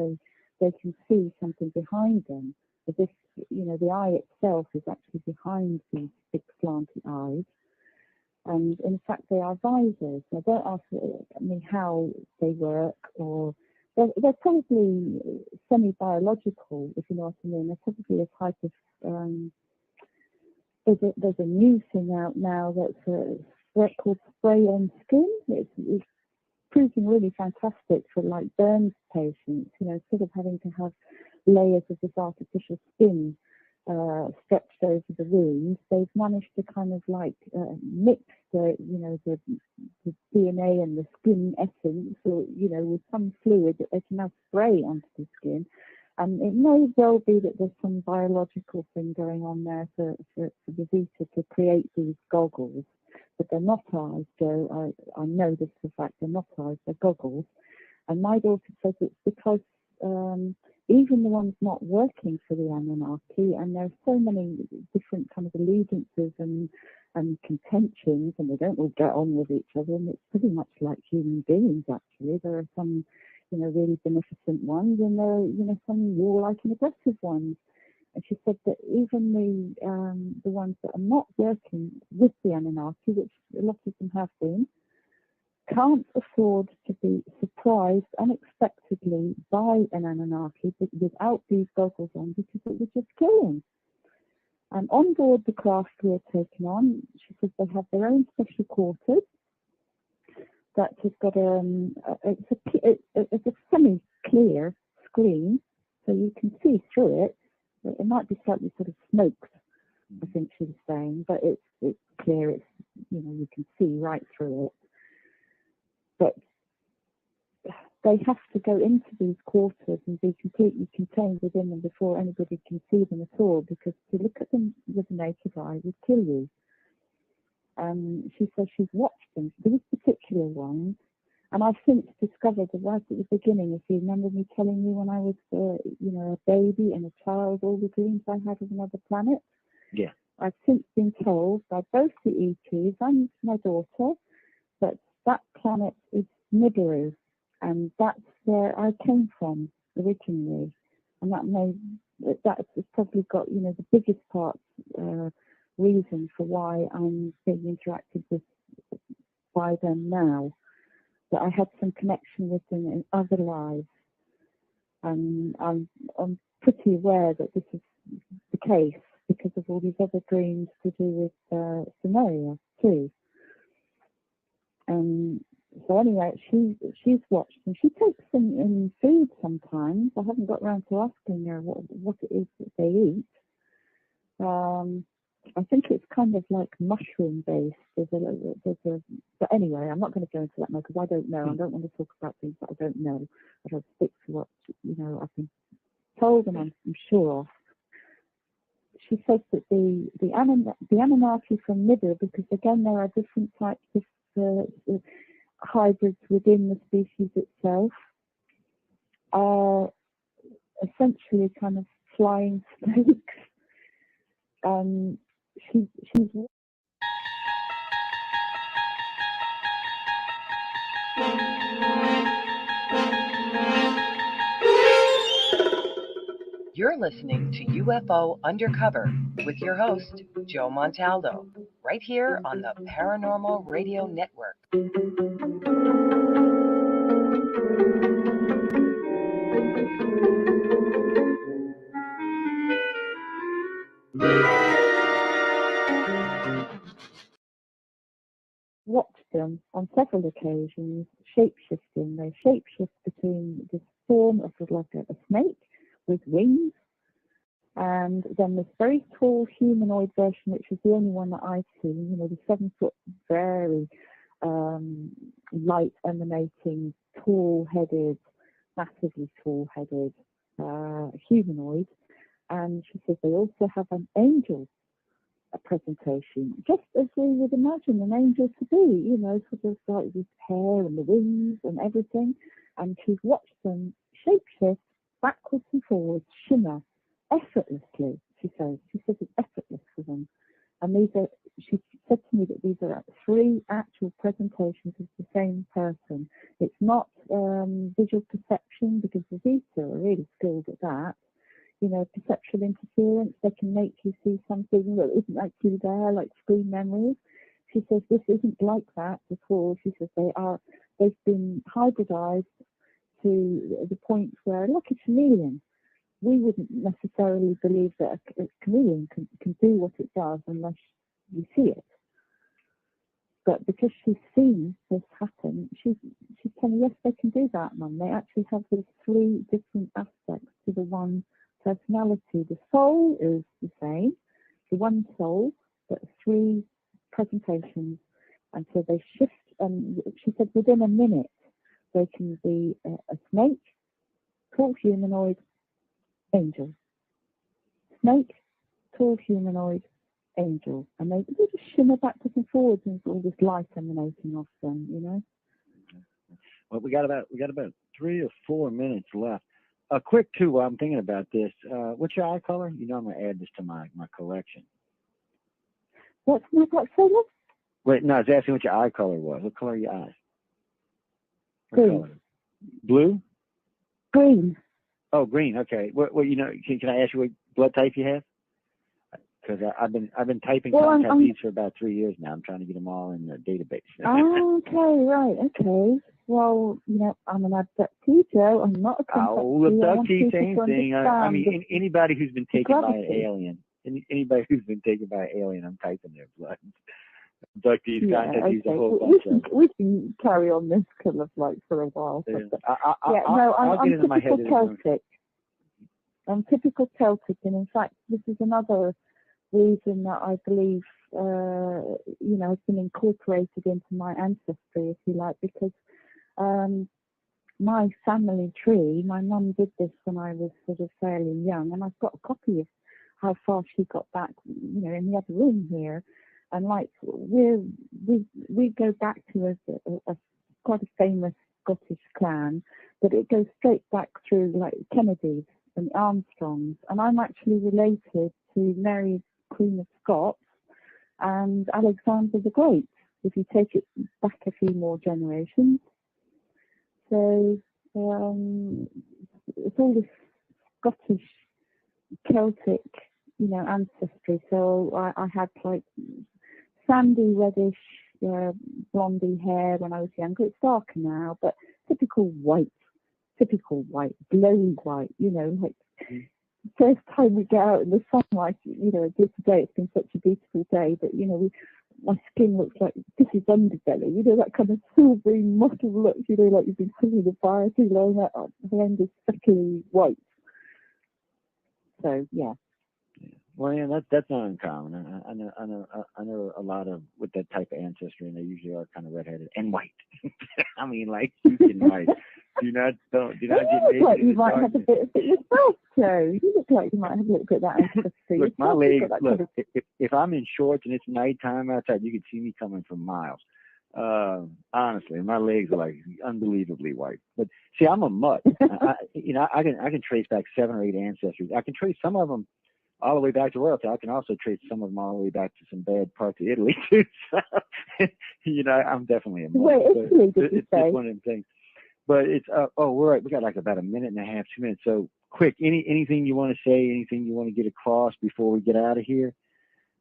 they can see something behind them, as if the eye itself is actually behind these big slanty eyes. And in fact, they are visors. Now, don't ask me how they work, or they're probably semi-biological, if you know what I mean. They're probably a type of there's a new thing out now that's called spray-on skin. It's proving really fantastic for like burns patients. Instead of having to have layers of this artificial skin stretched over the wound, they've managed to kind of like mix the DNA and the skin essence, or with some fluid that they can now spray onto the skin. And it may well be that there's some biological thing going on there for the Vita to create these goggles, but they're not eyes, Joe. I know this for a fact. They're not eyes. They're goggles. And my daughter says it's because even the ones not working for the Anunnaki, and there are so many different kind of allegiances and contentions, and they don't all get on with each other, and it's pretty much like human beings, actually. There are some, really beneficent ones, and there are, some warlike and aggressive ones. And she said that even the ones that are not working with the Anunnaki, which a lot of them have been, can't afford to be surprised unexpectedly by an Anunnaki without these goggles on, because it would just kill them. And on board the craft we're taking on, she says they have their own special quarters that has got it's a semi-clear screen, so you can see through it. It might be slightly sort of smoked, I think she was saying, but it's clear. It's you can see right through it. But they have to go into these quarters and be completely contained within them before anybody can see them at all, because to look at them with the naked eye would kill you. She says she's watched them, these particular ones, and I've since discovered that right at the beginning, if you remember me telling you when I was, a baby and a child, all the dreams I had of another planet. Yeah. I've since been told by both the ETs and my daughter that that planet is Nibiru, and that's where I came from originally, and that's probably got the biggest part reason for why I'm being interacted with by them now. That I had some connection with them in other lives, and I'm pretty aware that this is the case because of all these other dreams to do with Samaria too. So anyway, she's watched them. She takes them in food sometimes. I haven't got around to asking her what it is that they eat. I think it's kind of like mushroom based. But anyway, I'm not going to go into that now because I don't know. I don't want to talk about things that I don't know. I'll stick to what I've been told and I'm sure of. She says that the Anunnaki from Nibiru, because again there are different types of hybrids within the species itself, are essentially kind of flying snakes. She's You're listening to UFO Undercover with your host, Joe Montaldo, right here on the Paranormal Radio Network. watched them on several occasions shape-shifting. They shape-shift between this form of like a snake with wings, and then this very tall humanoid version, which is the only one that I've seen, the 7-foot, very light emanating, tall-headed, massively tall-headed humanoid. And she says they also have an angel presentation, just as we would imagine an angel to be, sort of like with hair and the wings and everything. And she's watched them shapeshift backwards and forwards, shimmer effortlessly. She says it's effortless for them. And she said to me that these are 3 actual presentations of the same person. It's not visual perception, because the Vita are really skilled at that. Perceptual interference, they can make you see something that isn't actually there, like screen memories. She says this isn't like that at all. She says they've been hybridized to the point where, like a chameleon, we wouldn't necessarily believe that a chameleon can do what it does unless you see it. But because she's seen this happen, she's telling me, yes, they can do that, Mum. They actually have these 3 different aspects to the one personality. The soul is the same, the one soul, but 3 presentations. And so they shift, and she said within a minute they can be a snake, tall humanoid, angel. Snake, tall humanoid, angel. And they just shimmer backwards and forwards, and all this light emanating off them, you know. Well, we got about 3 or 4 minutes left. A quick too, while I'm thinking about this. What's your eye color? You know, I'm gonna add this to my collection. What's my color? Wait, no, I was asking what your eye color was. What color are your eyes? What Green. color? Blue? Green. Oh, green. Okay. Well, you know, can I ask you what blood type you have? Because I've been typing contact leads for about 3 years now. I'm trying to get them all in the database. Oh, okay, right, okay. Well, you know, I'm an abductee, Joe. I'm not a contact abductee, same thing. I mean, anybody who's been taken by an alien, anybody who's been taken by an alien, I'm typing their blood. Abductees, contactees, a whole bunch of them. We can carry on this kind of like for a while. I'll get into my head. Celtic. I'm typical Celtic, and in fact, this is another reason that I believe, you know, has been incorporated into my ancestry, if you like, because my family tree, my mum did this when I was sort of fairly young, and I've got a copy of how far she got back, you know, in the other room here. And like we go back to a quite a famous Scottish clan, but it goes straight back through like Kennedys and Armstrongs, and I'm actually related to Mary, Queen of Scots, and Alexander the Great, if you take it back a few more generations. So it's all this Scottish, Celtic, you know, ancestry. So I had like sandy, reddish, blondie hair when I was younger. It's darker now, but typical white, glowing white, you know, like first time we get out in the sunlight, you know, today it's been such a beautiful day, but, you know, my skin looks like this is underbelly, you know, that kind of silvery, mottled look, you know, like you've been sitting in the fire too long, that horrendous, sickly white. So, yeah. Well, yeah, that's not uncommon. I know a lot of with that type of ancestry, and they usually are kind of redheaded and white. I mean, like and white. Do not get naked. Like you might have a bit of it yourself, Joe. You look like you might have a little bit of that ancestry. Look, my legs. Look, if I'm in shorts and it's nighttime outside, you can see me coming from miles. Honestly, my legs are like unbelievably white. But see, I'm a mutt. I can trace back 7 or 8 ancestries. I can trace some of them all the way back to royalty. I can also trace some of them all the way back to some bad parts of Italy too. So, you know, I'm definitely a mutt. Wait, Italy, did you say? It's one of them things. But it's we're right. We got like about a minute and a half, 2 minutes. So quick, anything you want to say, anything you want to get across before we get out of here?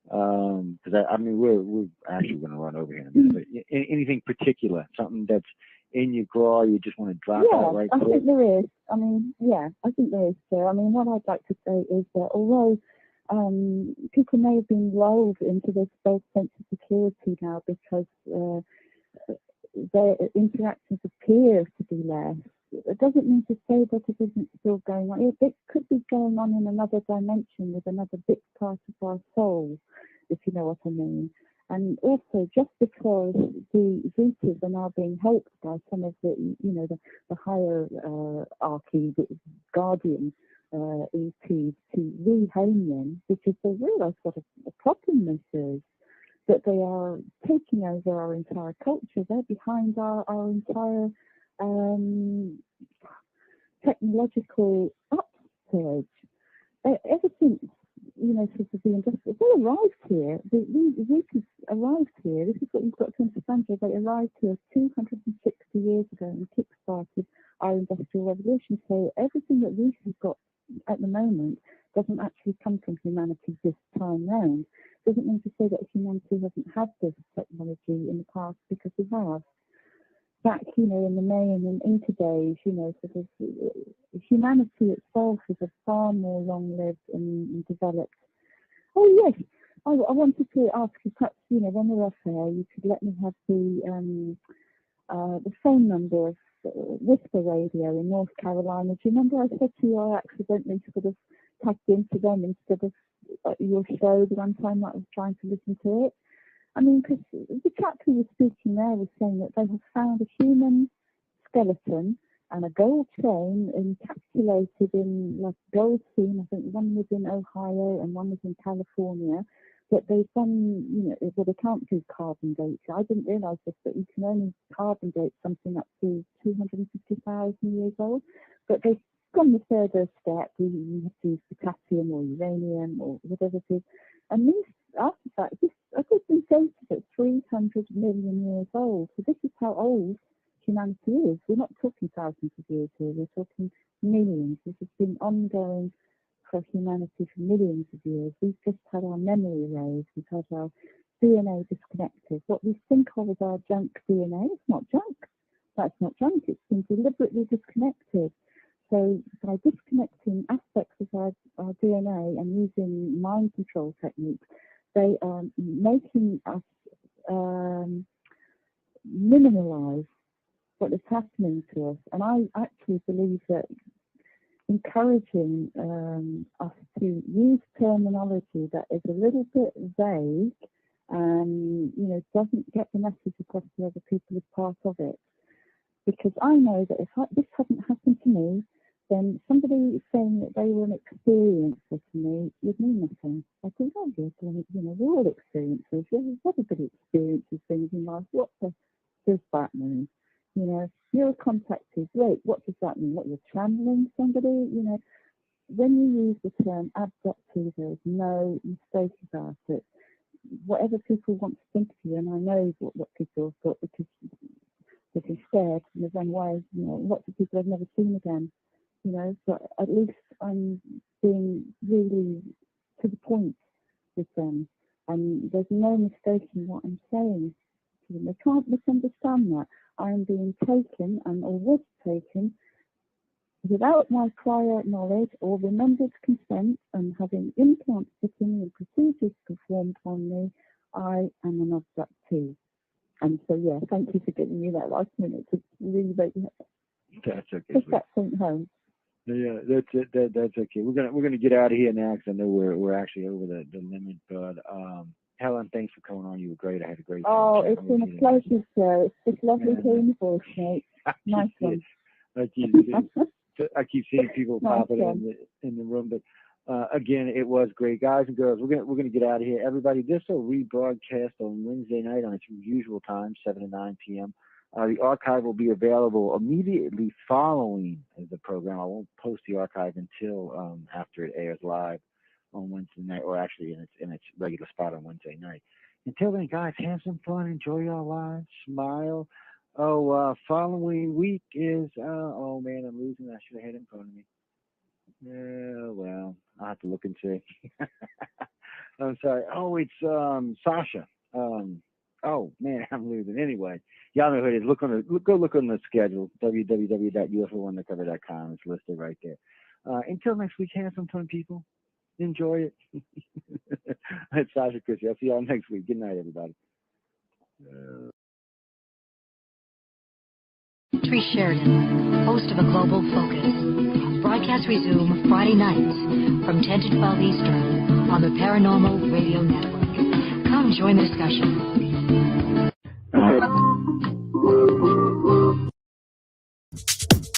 Because I mean we're actually going to run over here in a minute. But anything particular, something that's in your drawer you just want to drop out right quick? I think there is. I mean, yeah, I think there is. So I mean, what I'd like to say is that although people may have been lulled into this false sense of security now because their interactions appear to be less, it doesn't mean to say that it isn't still going on. It could be going on in another dimension with another big part of our soul, if you know what I mean. And also, just because the Zetas are now being helped by some of the, you know, the hierarchy, the guardian ETs to rehome them, because they realise what a problem this is, that they are taking over our entire culture. They're behind our entire technological upsurge. Ever since, you know, sort of the industrial, they arrived here. The Zetas arrived here. This is what you've got to understand here. They arrived here 260 years ago and kick-started our industrial revolution. So everything that we have got at the moment doesn't actually come from humanity this time round. Doesn't mean to say that humanity hasn't had this technology in the past, because we have. Back, you know, in the Mayan and Inca days, you know, sort of humanity itself is a far more long-lived and developed. Oh yes, I wanted to ask you, perhaps, you know, when we're off air, you could let me have the phone number of Whisper Radio in North Carolina. Do you remember I said to you I accidentally sort of tagged into them instead of your show the one time that I was trying to listen to it. I mean, because the chap who was speaking there was saying that they have found a human skeleton and a gold chain encapsulated in like gold seam. I think one was in Ohio and one was in California. But they've done, well, they can't do carbon dates. I didn't realise this, but you can only carbon date something up to 250,000 years old. But they've gone the further step. You have to use potassium or uranium or whatever it is. And these artifacts, I think been dated at 300 million years old. So this is how old humanity is. We're not talking thousands of years here. We're talking millions. This has been ongoing for humanity for millions of years. We've just had our memory erased. We've had our DNA disconnected. What we think of as our junk DNA is not junk. That's not junk. It's been deliberately disconnected. So by disconnecting aspects of our DNA and using mind control techniques, they are making us minimalize what is happening to us. And I actually believe that encouraging us to use terminology that is a little bit vague and doesn't get the message across to other people as part of it. Because I know that if this hadn't happened to me, then somebody saying that they were an experiencer to me would mean nothing. I think, oh, we're all experiencers. Everybody experiences things in life. What does that mean? You're contacted. Great. What does that mean? What, you're channeling somebody? When you use the term abductee, there is no mistake about it. Whatever people want to think of you, and I know what people have thought because they've been scared and they've run away. Lots of people I've never seen again. But at least I'm being really to the point with them, and there's no mistaking what I'm saying to them. They can't misunderstand that. I am being taken or was taken without my prior knowledge or remembered consent and having implants put in and procedures performed on me. I am an abductee. And so, yeah, thank you for giving me that last minute to really make That's okay. push that point home. Yeah, that's it. That's okay. We're gonna get out of here now because I know we're actually over the limit. But Helen, thanks for coming on. You were great. I had a great time. Oh, it's been a pleasure, sir. It's just lovely hearing your voice, mate. Nice one. I keep seeing people popping in the room, but again, it was great, guys and girls. We're gonna get out of here. Everybody, this will rebroadcast on Wednesday night on its usual time, 7 to 9 p.m. The archive will be available immediately following the program. I won't post the archive until after it airs live on Wednesday night, or actually in its regular spot on Wednesday night. Until then, guys, have some fun, enjoy your lives, smile. Following week is oh man, I'm losing. I should have had it in front of me. Yeah, well, I'll have to look and see. I'm sorry. Oh, it's Sasha. Oh man, I'm losing. Anyway, y'all know who it is. Go look on the schedule. www.ufoundercover.com. It's listed right there. Until next week, have some fun, people. Enjoy it. It's Sasha Christie. I'll see y'all next week. Good night, everybody. Tree Sheridan, host of A Global Focus. Broadcasts resume Friday nights from 10 to 12 Eastern on the Paranormal Radio Network. Come join the discussion.